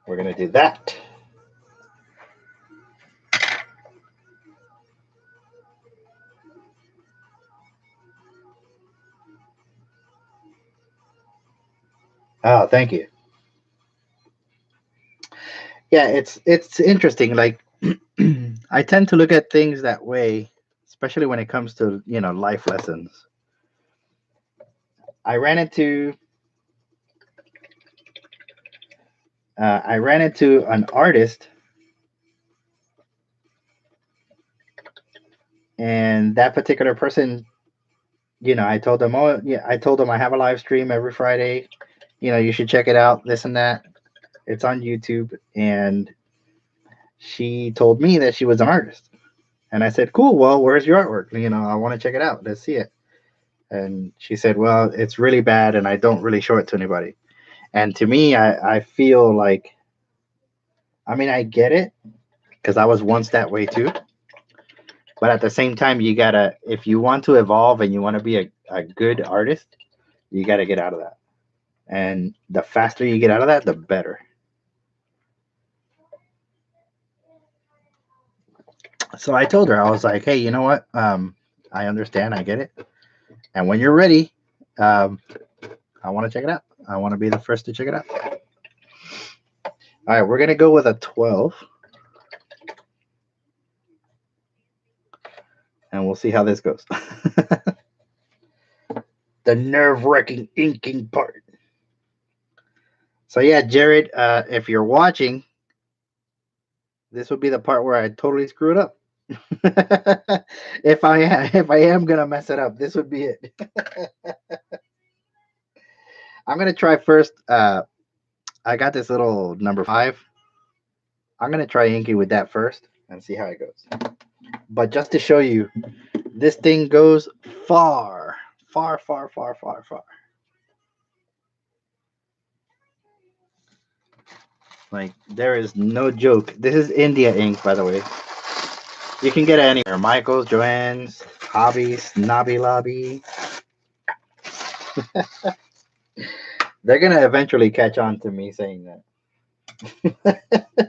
We're gonna do that. Oh, thank you. Yeah, it's interesting. Like I tend to look at things that way, especially when it comes to, life lessons. I ran into I ran into an artist, and that particular person, I told them, oh yeah, I told them I have a live stream every Friday. You should check it out. This and that. It's on YouTube, and she told me that she was an artist, and I said, cool. Well, where's your artwork? I want to check it out. Let's see it. And she said, well, it's really bad, and I don't really show it to anybody. And to me, I feel like, I mean, I get it, because I was once that way too. But at the same time, you gotta, if you want to evolve and you want to be a good artist, you gotta get out of that. And the faster you get out of that, the better. So I told her, I was like, hey, you know what? I understand, I get it. And when you're ready, um, I want to check it out. I want to be the first to check it out. All right, we're gonna go with a 12, and we'll see how this goes. The nerve-wracking inking part. So yeah, Jared, if you're watching, this would be the part where I totally screw it up. if I am gonna mess it up, this would be it. I'm gonna try first. I got this little number 5. I'm gonna try inking with that first and see how it goes. But just to show you, this thing goes far, far, far, far, far, far. Like, there is no joke. This is India ink, by the way. You can get it anywhere. Michael's, Joann's, Hobbies, Nobby Lobby. They're gonna eventually catch on to me saying that.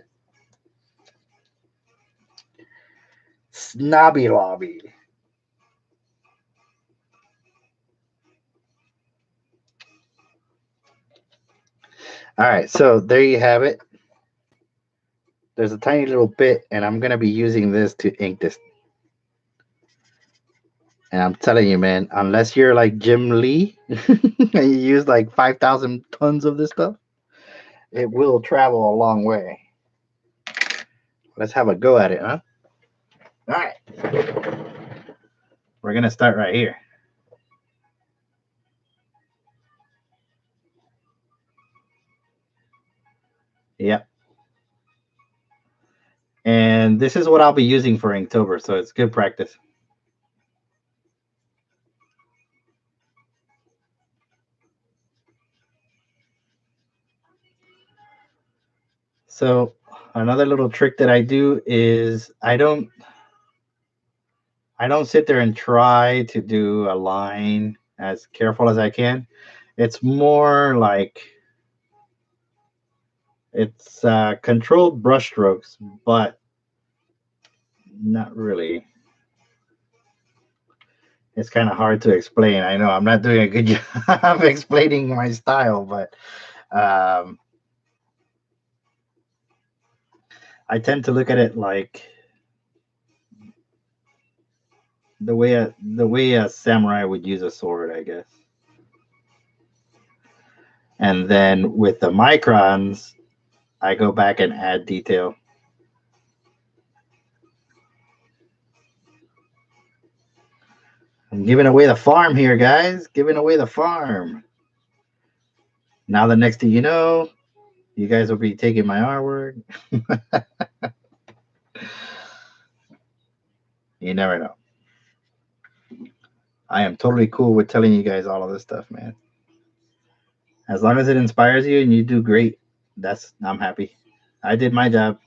Snobby Lobby. All right, so there you have it. There's a tiny little bit, and I'm gonna be using this to ink this. And I'm telling you, man, unless you're like Jim Lee and you use like 5,000 tons of this stuff, it will travel a long way. Let's have a go at it, huh? All right. We're gonna start right here. Yep. And this is what I'll be using for Inktober, so it's good practice. So another little trick that I do is I don't sit there and try to do a line as careful as I can. It's more like it's controlled brush strokes, but not really. It's kind of hard to explain. I know I'm not doing a good job explaining my style, but I tend to look at it like the way a samurai would use a sword, I guess. And then with the microns, I go back and add detail. I'm giving away the farm here, guys. Giving away the farm. Now the next thing you know, you guys will be taking my artwork. You never know. I am totally cool with telling you guys all of this stuff, man. As long as it inspires you and you do great, I'm happy. I did my job.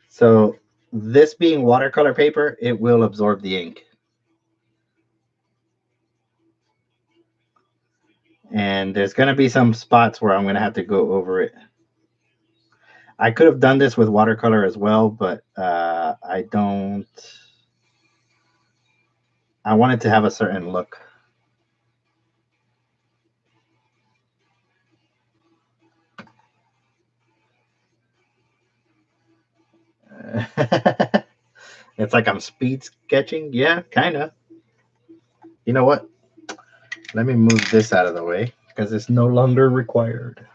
So this being watercolor paper, it will absorb the ink. And there's going to be some spots where I'm going to have to go over it. I could have done this with watercolor as well, but I don't. I want it to have a certain look. It's like I'm speed sketching. Yeah, kind of. You know what? Let me move this out of the way because it's no longer required.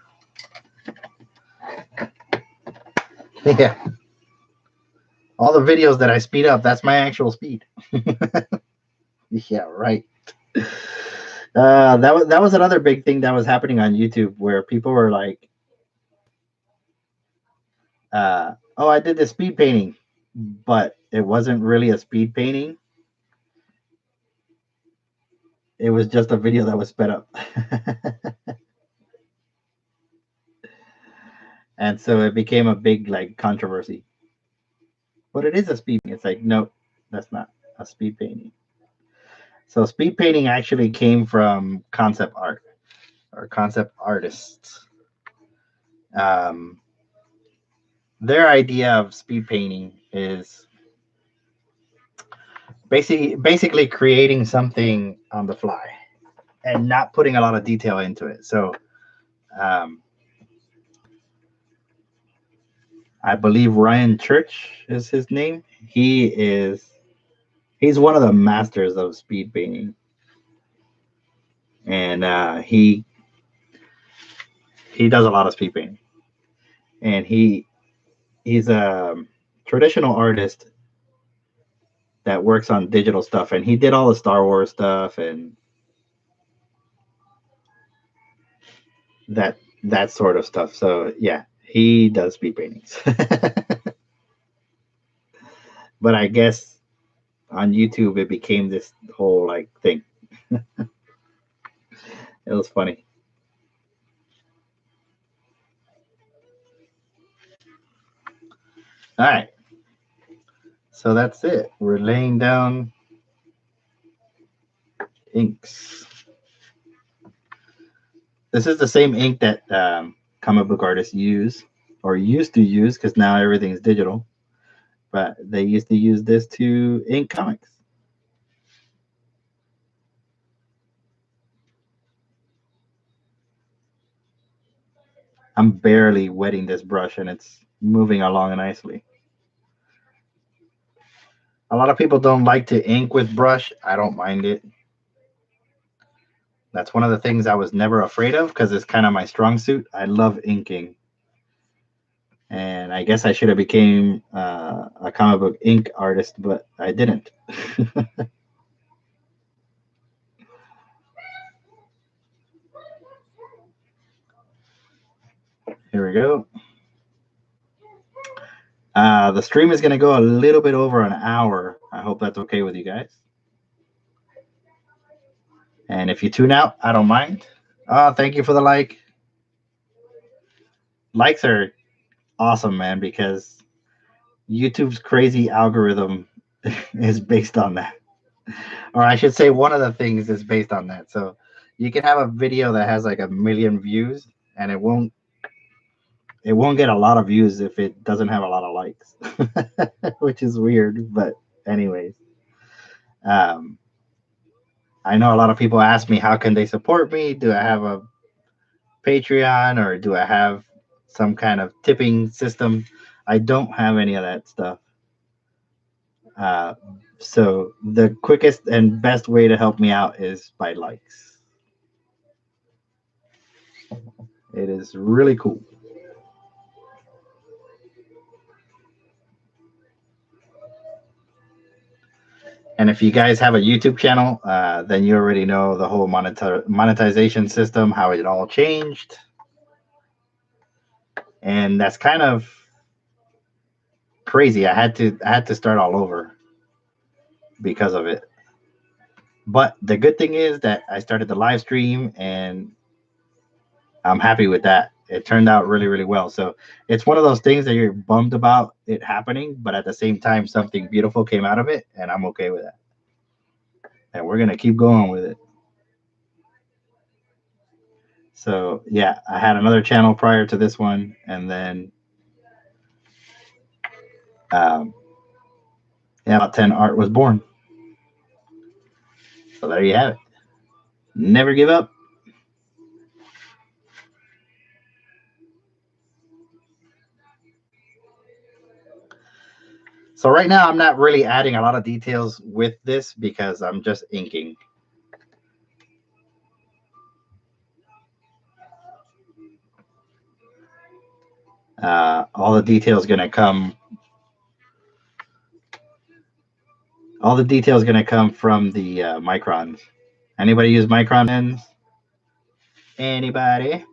Yeah. All the videos that I speed up, that's my actual speed. Yeah, right. That was another big thing that was happening on YouTube where people were like, "Oh, I did the speed painting," but it wasn't really a speed painting. It was just a video that was sped up. And so it became a big like controversy. But it is a speed painting. It's like, no, that's not a speed painting. So speed painting actually came from concept art or concept artists. Um, their idea of speed painting is basically creating something on the fly and not putting a lot of detail into it. So um, I believe Ryan Church is his name. He's one of the masters of speed painting, and he does a lot of speed painting, and he's a traditional artist that works on digital stuff, and he did all the Star Wars stuff and that sort of stuff. So yeah, he does speed paintings. But I guess on YouTube it became this whole like thing. It was funny. All right. So that's it. We're laying down inks. This is the same ink that comic book artists use or used to use because now everything's digital. But they used to use this to ink comics. I'm barely wetting this brush and it's moving along nicely. A lot of people don't like to ink with brush. I don't mind it. That's one of the things I was never afraid of because it's kind of my strong suit. I love inking. And I guess I should have became a comic book ink artist, but I didn't. Here we go. The stream is going to go a little bit over an hour. I hope that's okay with you guys. And if you tune out, I don't mind. Thank you for the like. Likes are awesome, man, because YouTube's crazy algorithm is based on that. Or I should say one of the things is based on that. So you can have a video that has like 1 million views and it won't get a lot of views if it doesn't have a lot of likes, which is weird. But anyways, um, I know a lot of people ask me how can they support me. Do I have a Patreon or do I have some kind of tipping system? I don't have any of that stuff. So the quickest and best way to help me out is by likes. It is really cool. And if you guys have a YouTube channel, then you already know the whole monetization system, how it all changed. And that's kind of crazy. I had to start all over because of it. But the good thing is that I started the live stream and I'm happy with that. It turned out really, really well. So it's one of those things that you're bummed about it happening, but at the same time, something beautiful came out of it, and I'm okay with that. And we're gonna keep going with it. So yeah, I had another channel prior to this one, and then um, yeah, about 10 art was born. So there you have it. Never give up. So right now, I'm not really adding a lot of details with this because I'm just inking. All the details gonna come. All the details gonna come from the microns. Anybody use micron pens? Anybody?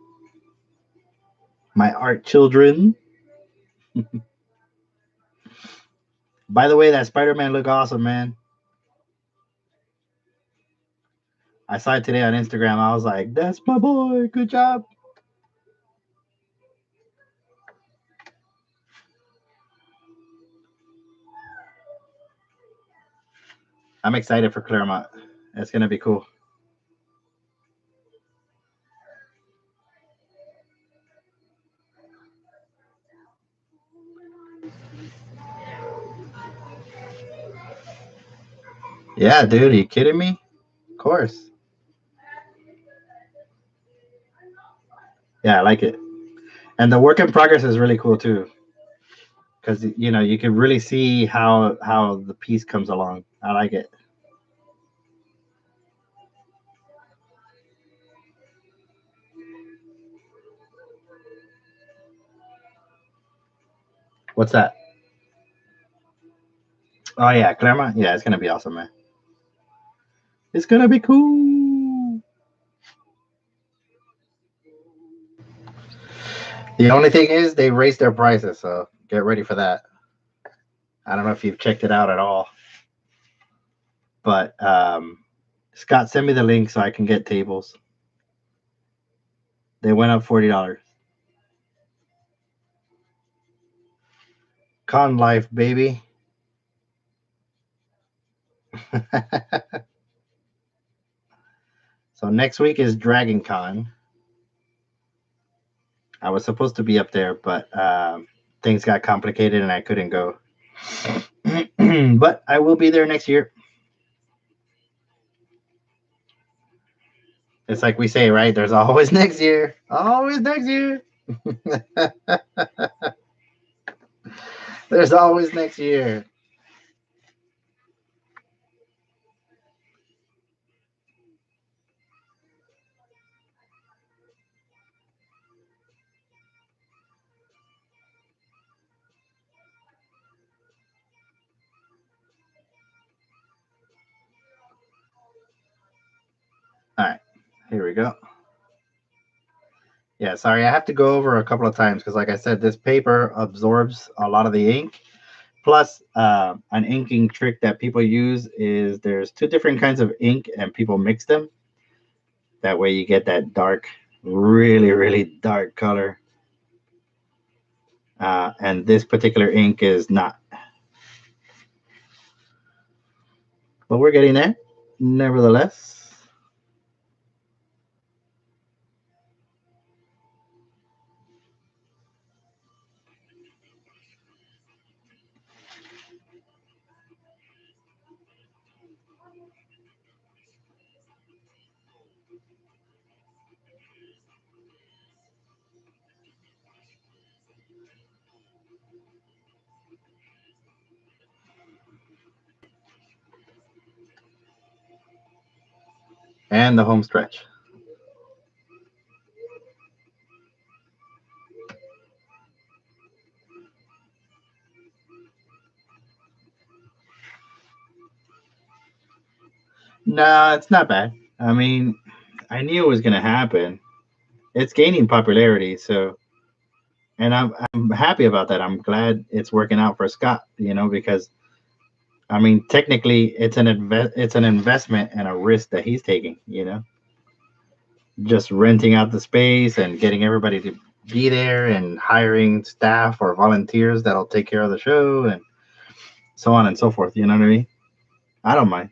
My art children. By the way, that Spider-Man look awesome, man. I saw it today on Instagram. I was like, "That's my boy. Good job." I'm excited for Claremont. It's gonna be cool. Yeah, dude, are you kidding me? Of course. Yeah, I like it. And the work in progress is really cool too, because you can really see how the piece comes along. I like it. What's that? Oh yeah, Claremont. Yeah, it's gonna be awesome, man. It's gonna be cool. The only thing is they raised their prices, so get ready for that. I don't know if you've checked it out at all, but Scott, send me the link so I can get tables. They went up $40. Con life, baby. So next week is Dragon Con. I was supposed to be up there, but things got complicated and I couldn't go. But I will be there next year. It's like we say, right? There's always next year. Always next year. There's always next year. All right, here we go. Yeah, sorry, I have to go over a couple of times because, like I said, this paper absorbs a lot of the ink. Plus, an inking trick that people use is there's two different kinds of ink and people mix them. That way you get that dark, really, really dark color. And this particular ink is not. But we're getting there, nevertheless. And the home stretch. No, it's not bad. I mean, I knew it was gonna happen. It's gaining popularity, so and I'm happy about that. I'm glad it's working out for Scott, because I mean, technically, it's an investment and a risk that he's taking. Just renting out the space and getting everybody to be there and hiring staff or volunteers that'll take care of the show and so on and so forth. You know what I mean? I don't mind.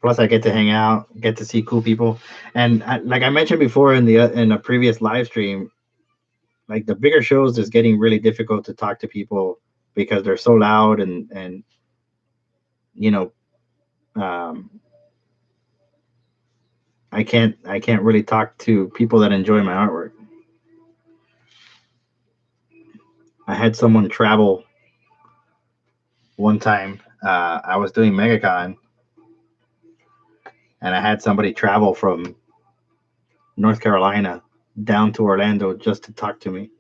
Plus, I get to hang out, get to see cool people, and like I mentioned before in a previous live stream, like the bigger shows is getting really difficult to talk to people because they're so loud and you know um, I can't really talk to people that enjoy my artwork. I had someone travel one time. I was doing MegaCon, and I had somebody travel from North Carolina down to Orlando just to talk to me.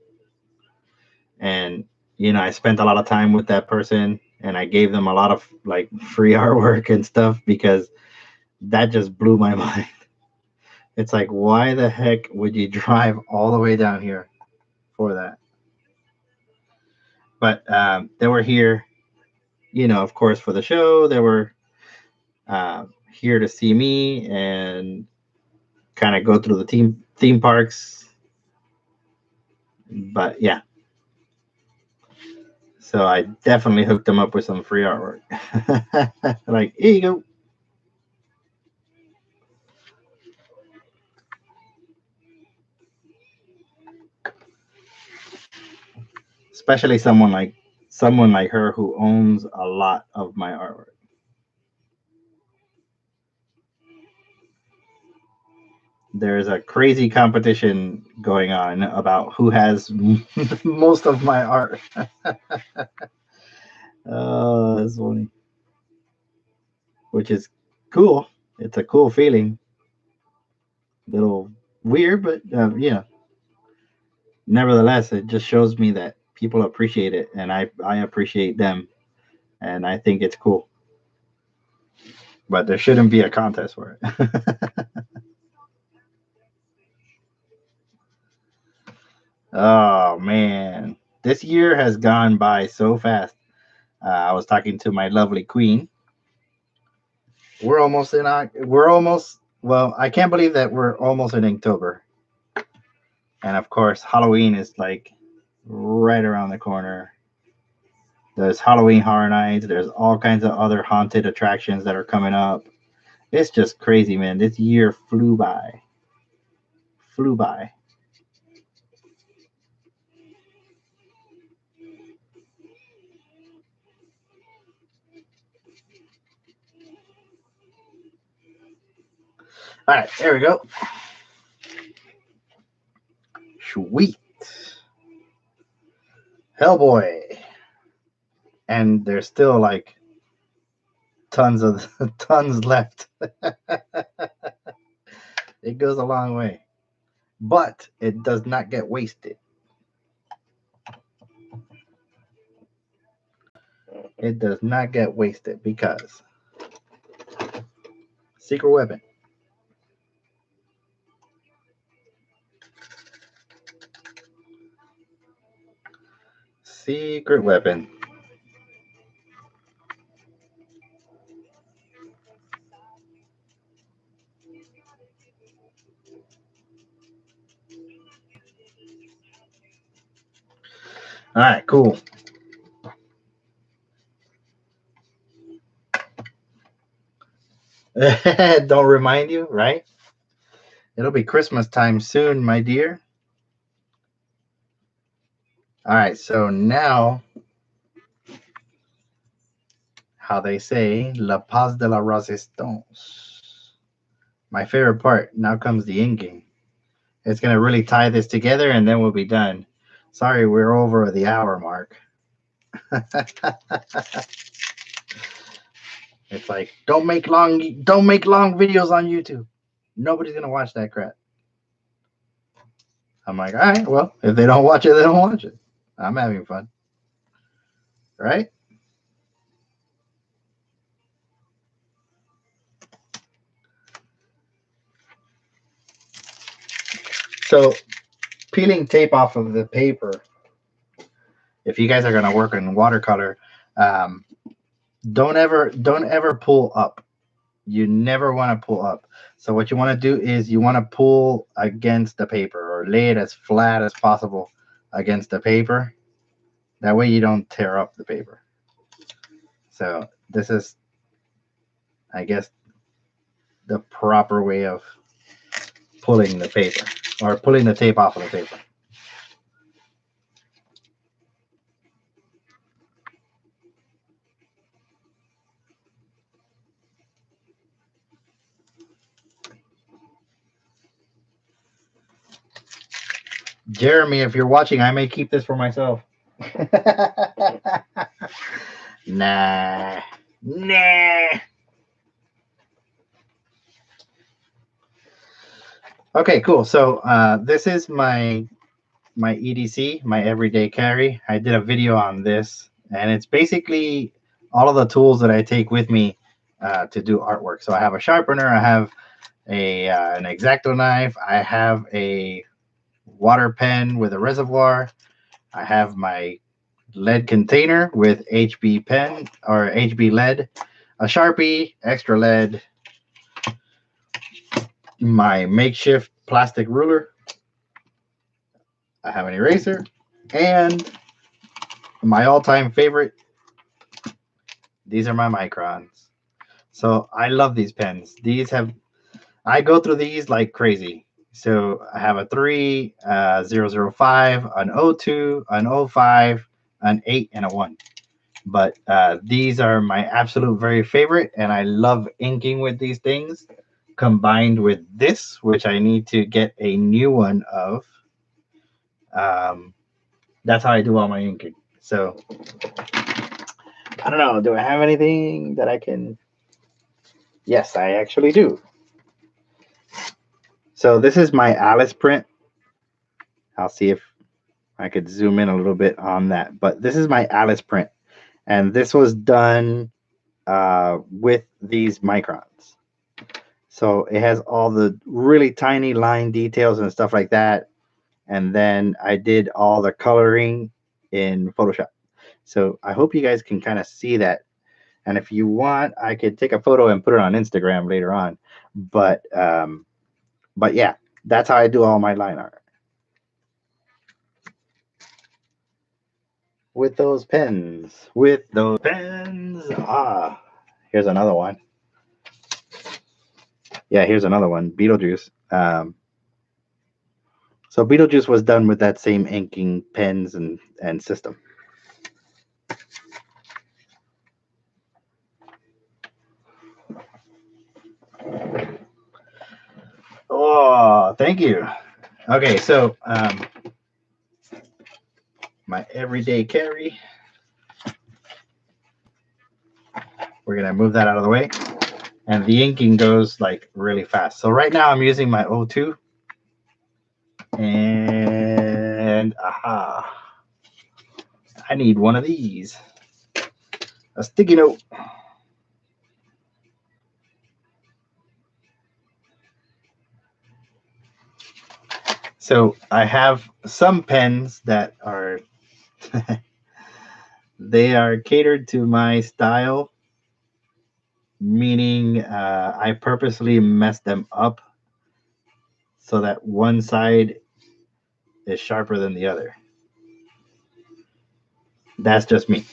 And I spent a lot of time with that person, and I gave them a lot of like free artwork and stuff because that just blew my mind. It's like, why the heck would you drive all the way down here for that? But they were here, of course, for the show. They were here to see me and kind of go through the theme parks. But yeah, so I definitely hooked them up with some free artwork. Like, here you go. Especially someone like her who owns a lot of my artwork. There's a crazy competition going on about who has most of my art. Oh, that's funny. Which is cool. It's a cool feeling. Little weird, but nevertheless, it just shows me that people appreciate it, and I appreciate them, and I think it's cool. But there shouldn't be a contest for it. Oh man, this year has gone by so fast. I was talking to my lovely queen. We're almost in. We're almost. Well, I can't believe that we're almost in October, and of course, Halloween is like right around the corner. There's Halloween Horror Nights. There's all kinds of other haunted attractions that are coming up. It's just crazy, man. This year flew by. Flew by. All right, there we go. Sweet. Hellboy. And there's still like tons left. It goes a long way. But it does not get wasted. It does not get wasted because secret weapon. Secret weapon. All right, cool. Don't remind you, right? It'll be Christmas time soon, my dear. All right, so now, how they say, La Paz de la Resistance. My favorite part. Now comes the inking. It's going to really tie this together, and then we'll be done. Sorry, we're over the hour mark. It's like, don't make long videos on YouTube. Nobody's going to watch that crap. I'm like, all right, well, if they don't watch it, they don't watch it. I'm having fun. Right? So peeling tape off of the paper, if you guys are going to work in watercolor, um, don't ever pull up. You never want to pull up. So what you want to do is you want to pull against the paper or lay it as flat as possible against the paper. That way you don't tear up the paper. So this is, I guess, the proper way of pulling the paper or pulling the tape off of the paper. Jeremy, if you're watching, I may keep this for myself. Nah. Okay, cool. So this is my EDC, my everyday carry. I did a video on this, and it's basically all of the tools that I take with me to do artwork. So I have a sharpener, I have an X-Acto knife, I have a water pen with a reservoir, I have my lead container with HB pen or HB lead, a Sharpie, extra lead, my makeshift plastic ruler, I have an eraser, and my all-time favorite, these are my microns. So I love these pens. I go through these like crazy. So I have a 3, 005, an 02, an 05, an 8, and a 1. But these are my absolute very favorite, and I love inking with these things combined with this, which I need to get a new one of. That's how I do all my inking. So I don't know. Do I have anything that I can? Yes, I actually do. So this is my Alice print. I'll see if I could zoom in a little bit on that. But this is my Alice print. And this was done with these microns. So it has all the really tiny line details and stuff like that. And then I did all the coloring in Photoshop. So I hope you guys can kind of see that. And if you want, I could take a photo and put it on Instagram later on. But yeah, that's how I do all my line art. With those pens. Ah, here's another one. Yeah, here's another one, Beetlejuice. So Beetlejuice was done with that same inking pens and system. Oh, thank you. Okay, so my everyday carry. We're gonna move that out of the way. And the inking goes like really fast. So right now I'm using my 02. And aha, I need one of these. A sticky note. So I have some pens that are they are catered to my style, meaning I purposely mess them up so that one side is sharper than the other. That's just me.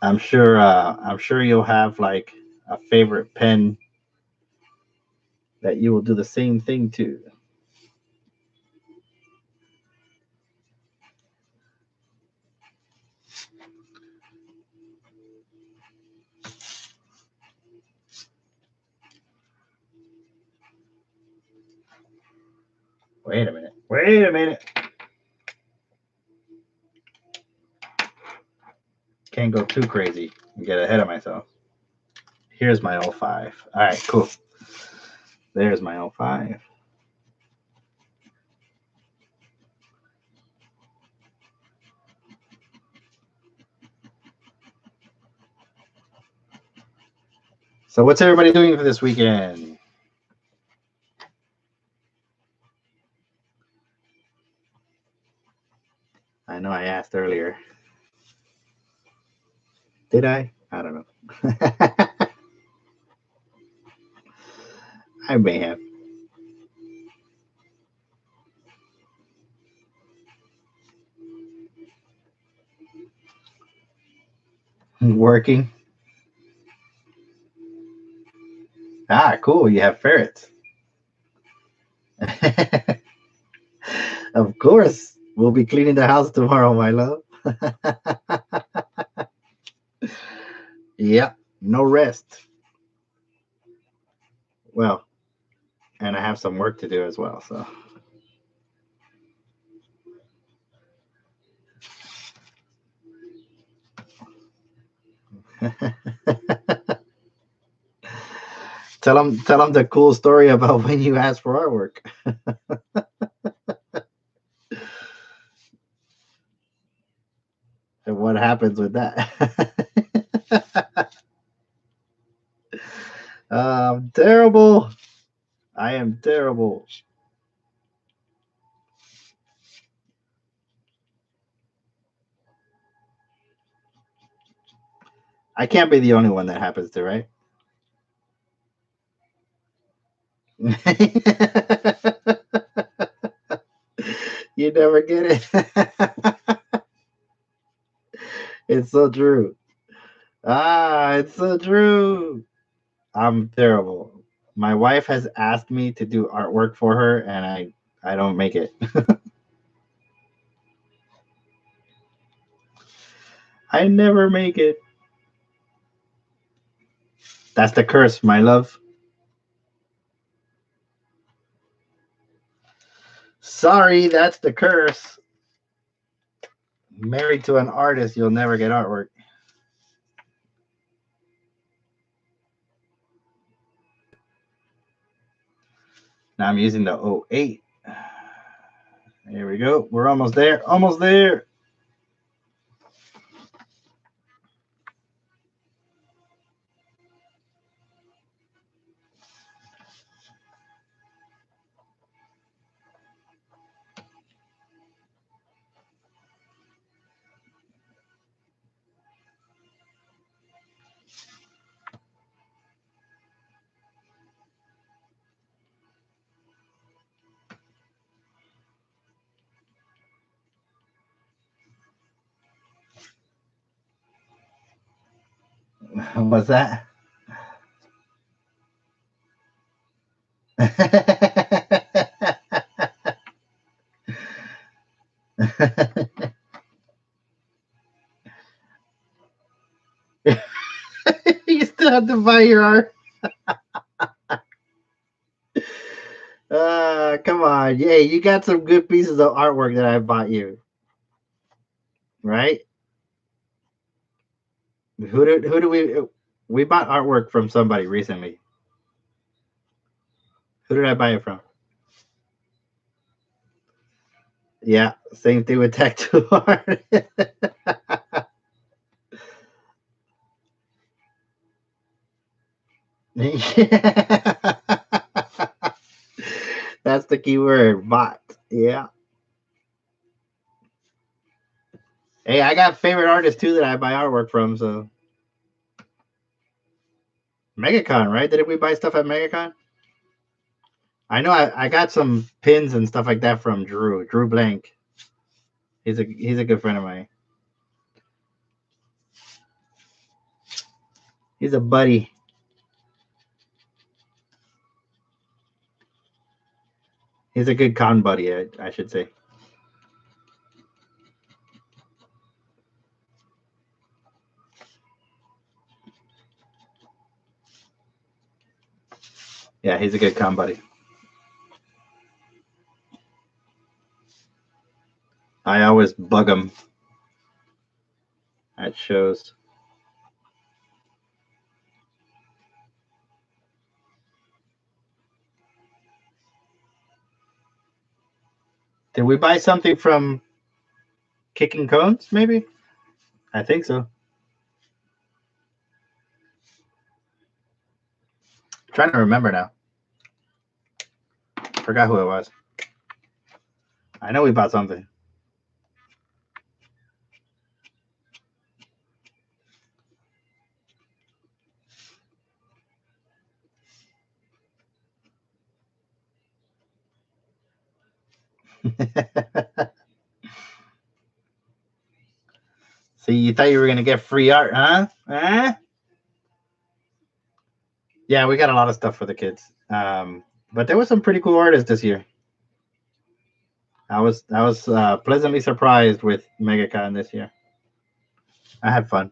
I'm sure you'll have like a favorite pen that you will do the same thing to. Wait a minute. Wait a minute. Can't go too crazy and get ahead of myself. Here's my 05. All right, cool. There's my 05. So what's everybody doing for this weekend? I know I asked earlier. Did I? I don't know. I may have. Working. Ah, cool. You have ferrets. Of course. We'll be cleaning the house tomorrow, my love. Yeah. No rest. Well, and I have some work to do as well, so. Tell them the cool story about when you asked for artwork. And what happens with that? I'm terrible. I am terrible. I can't be the only one that happens to, right? You never get it. It's so true. Ah, it's so true. I'm terrible. My wife has asked me to do artwork for her, and I don't make it. I never make it. That's the curse, my love. Sorry, that's the curse. Married to an artist, you'll never get artwork. Now I'm using the 08. Here we go. We're almost there. Almost there. What's that? You still have to buy your art. Come on. Yeah, you got some good pieces of artwork that I bought you. Right? Who do we bought artwork from somebody recently. Who did I buy it from? Yeah, same thing with tattoo art. That's the key word, bot. Yeah. Hey, I got favorite artists too that I buy artwork from. So MegaCon, right? Didn't we buy stuff at MegaCon? I know I got some pins and stuff like that from Drew Blank. He's a good friend of mine. He's a buddy. He's a good con buddy, I should say. Yeah, he's a good con buddy. I always bug him at shows. Did we buy something from Kicking Cones, maybe? I think so. trying to remember now. Forgot who it was. I know we bought something. See, you thought you were gonna get free art, huh? Huh? Yeah, we got a lot of stuff for the kids. But there was some pretty cool artists this year. I was pleasantly surprised with MegaCon this year. I had fun.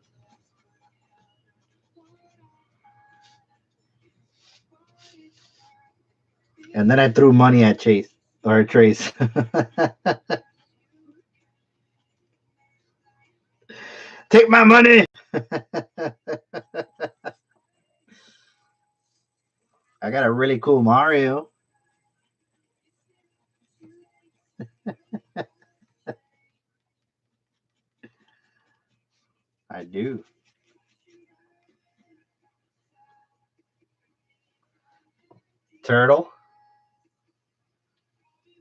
And then I threw money at Chase or Trace. Take my money. I got a really cool Mario. I do. Turtle.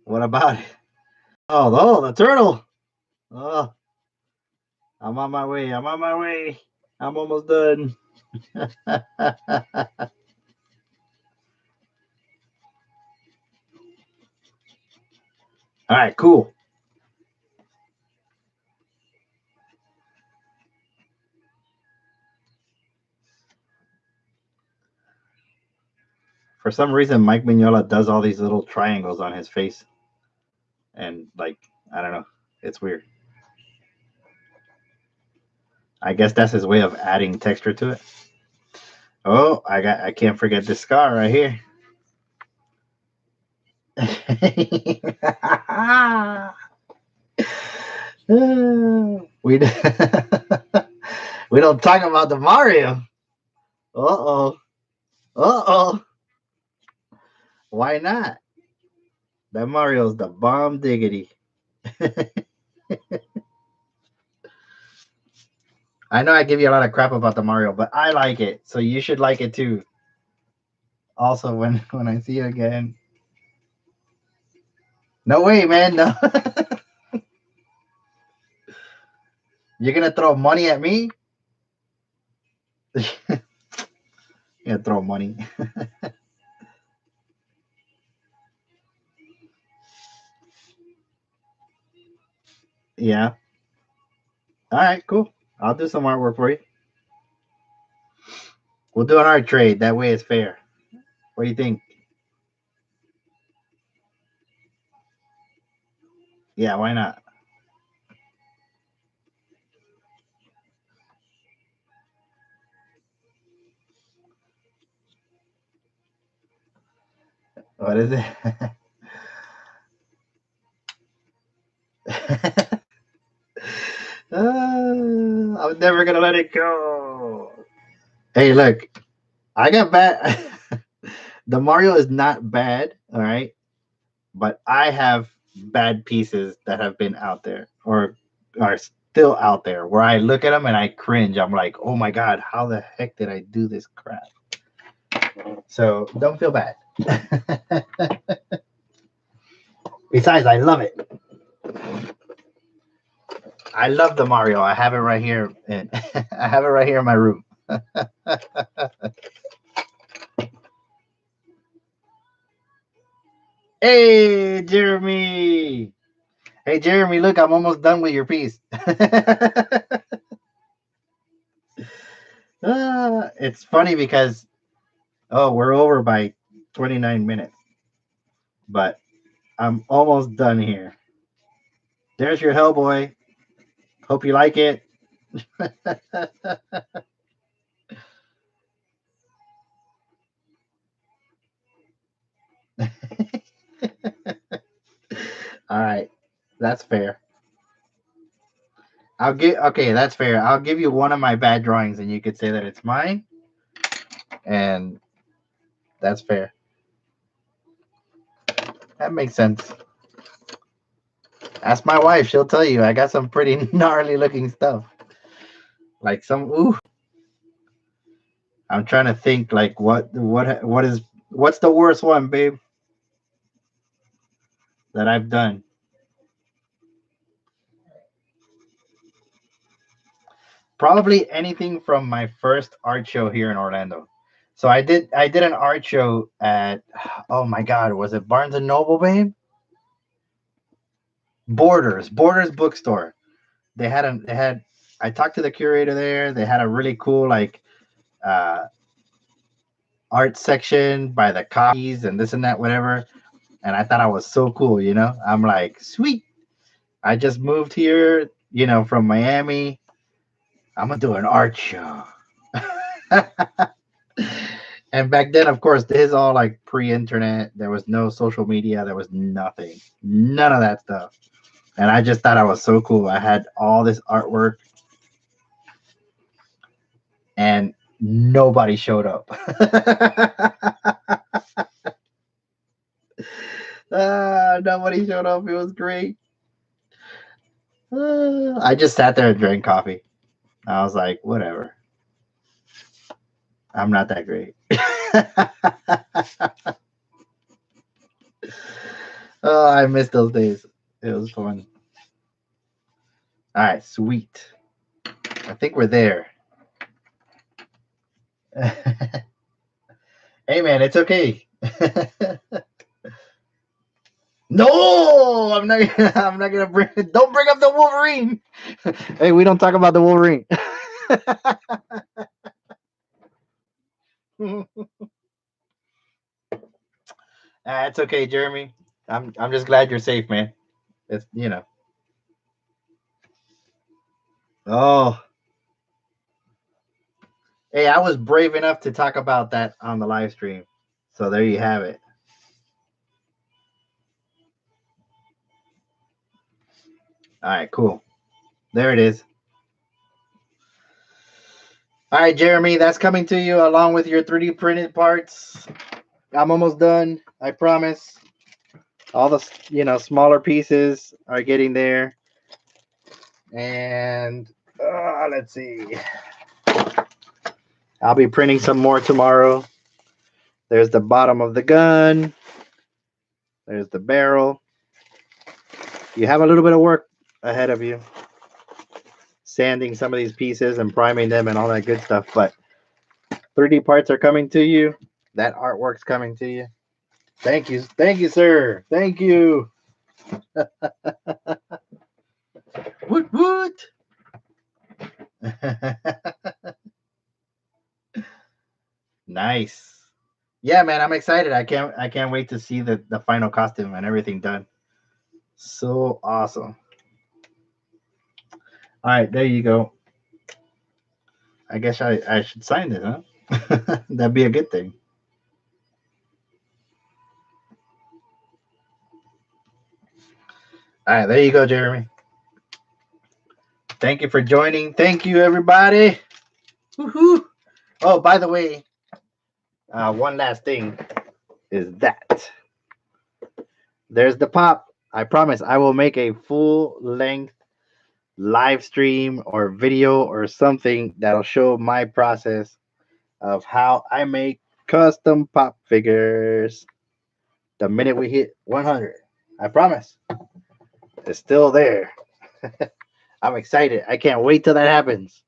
What about it? Oh, the turtle. Oh, I'm on my way. I'm on my way. I'm almost done. All right, cool. For some reason, Mike Mignola does all these little triangles on his face. And, like, I don't know. It's weird. I guess that's his way of adding texture to it. Oh, I can't forget this scar right here. we we don't talk about the Mario. Uh-oh. Uh-oh. Why not? That Mario's the bomb diggity. I know I give you a lot of crap about the Mario, but I like it, so you should like it too. Also, when I see you again. No way, man. No. You're gonna throw money at me? You're gonna throw money. Yeah. All right, cool. I'll do some artwork for you. We'll do an art trade. That way it's fair. What do you think? Yeah, why not? What is it? I'm never gonna let it go. Hey, look, I got bad. The Mario is not bad, all right, but I have bad pieces that have been out there or are still out there where I look at them and I cringe. I'm like, oh my god, how the heck did I do this crap? So don't feel bad. Besides, I love it. I love the Mario. I have it right here, and I have it right here in my room. Hey, Jeremy. Hey, Jeremy, look, I'm almost done with your piece. It's funny because, we're over by 29 minutes, but I'm almost done here. There's your Hellboy. Hope you like it. All right, that's fair. Okay, that's fair. I'll give you one of my bad drawings, and you could say that it's mine, and that's fair. That makes sense. Ask my wife; she'll tell you I got some pretty gnarly looking stuff, like some ooh. I'm trying to think like what's the worst one, babe, that I've done. Probably anything from my first art show here in Orlando. So I did an art show at, oh my god, was it Barnes and Noble, babe? Borders bookstore. They had I talked to the curator there. They had a really cool like uh art section by the copies and this and that, whatever. And I thought I was so cool, you know? I'm like, sweet. I just moved here, from Miami. I'm gonna do an art show. And back then, of course, this is all like pre-internet. There was no social media. There was nothing, none of that stuff. And I just thought I was so cool. I had all this artwork, and nobody showed up. Nobody showed up. It was great. I just sat there and drank coffee. I was like, whatever. I'm not that great. Oh, I miss those days. It was fun. All right, sweet. I think we're there. Hey, man, it's okay. No, I'm not. I'm not gonna bring. Don't bring up the Wolverine. Hey, we don't talk about the Wolverine. It's okay, Jeremy. I'm just glad you're safe, man. It's. Oh, hey, I was brave enough to talk about that on the live stream. So there you have it. All right, cool. There it is. All right, Jeremy, that's coming to you along with your 3D printed parts. I'm almost done. I promise. All the smaller pieces are getting there, and let's see. I'll be printing some more tomorrow. There's the bottom of the gun. There's the barrel. You have a little bit of work ahead of you, sanding some of these pieces and priming them and all that good stuff, but 3D parts are coming to you. That artwork's coming to you. Thank you, sir. Thank you. Woot woot. Nice. Yeah, man, I'm excited. I can't wait to see the final costume and everything done. So awesome. All right, there you go. I guess I should sign this, huh? That'd be a good thing. All right, there you go, Jeremy. Thank you for joining. Thank you, everybody. Woohoo! Oh, by the way, one last thing is that there's the pop. I promise I will make a full length live stream or video or something that'll show my process of how I make custom pop figures the minute we hit 100. I promise. It's still there. I'm excited. I can't wait till that happens.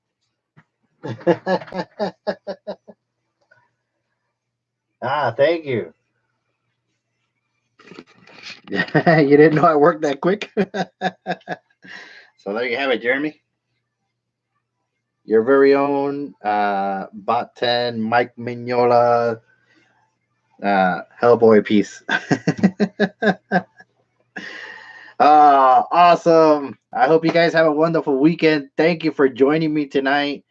Thank you. You didn't know I worked that quick? So there you have it, Jeremy. Your very own Bot 10 Mike Mignola Hellboy piece. Awesome. I hope you guys have a wonderful weekend. Thank you for joining me tonight.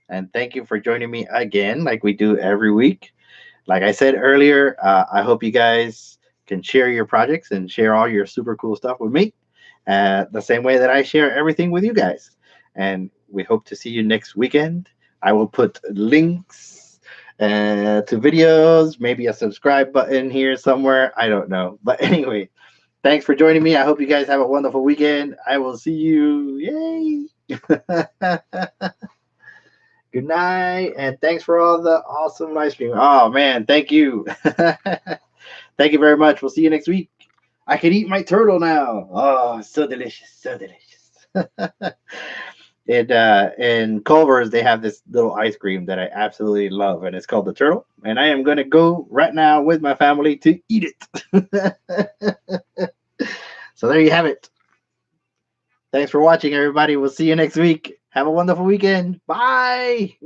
And thank you for joining me again, like we do every week. Like I said earlier, I hope you guys can share your projects and share all your super cool stuff with me the same way that I share everything with you guys. And we hope to see you next weekend. I will put links to videos, maybe a subscribe button here somewhere. I don't know. But anyway, thanks for joining me. I hope you guys have a wonderful weekend. I will see you. Yay. Good night, and thanks for all the awesome live stream. Oh man, thank you. Thank you very much. We'll see you next week. I can eat my turtle now. Oh, so delicious, so delicious. In Culver's, they have this little ice cream that I absolutely love, and it's called the turtle. And I am gonna go right now with my family to eat it. So there you have it. Thanks for watching, everybody. We'll see you next week. Have a wonderful weekend. Bye.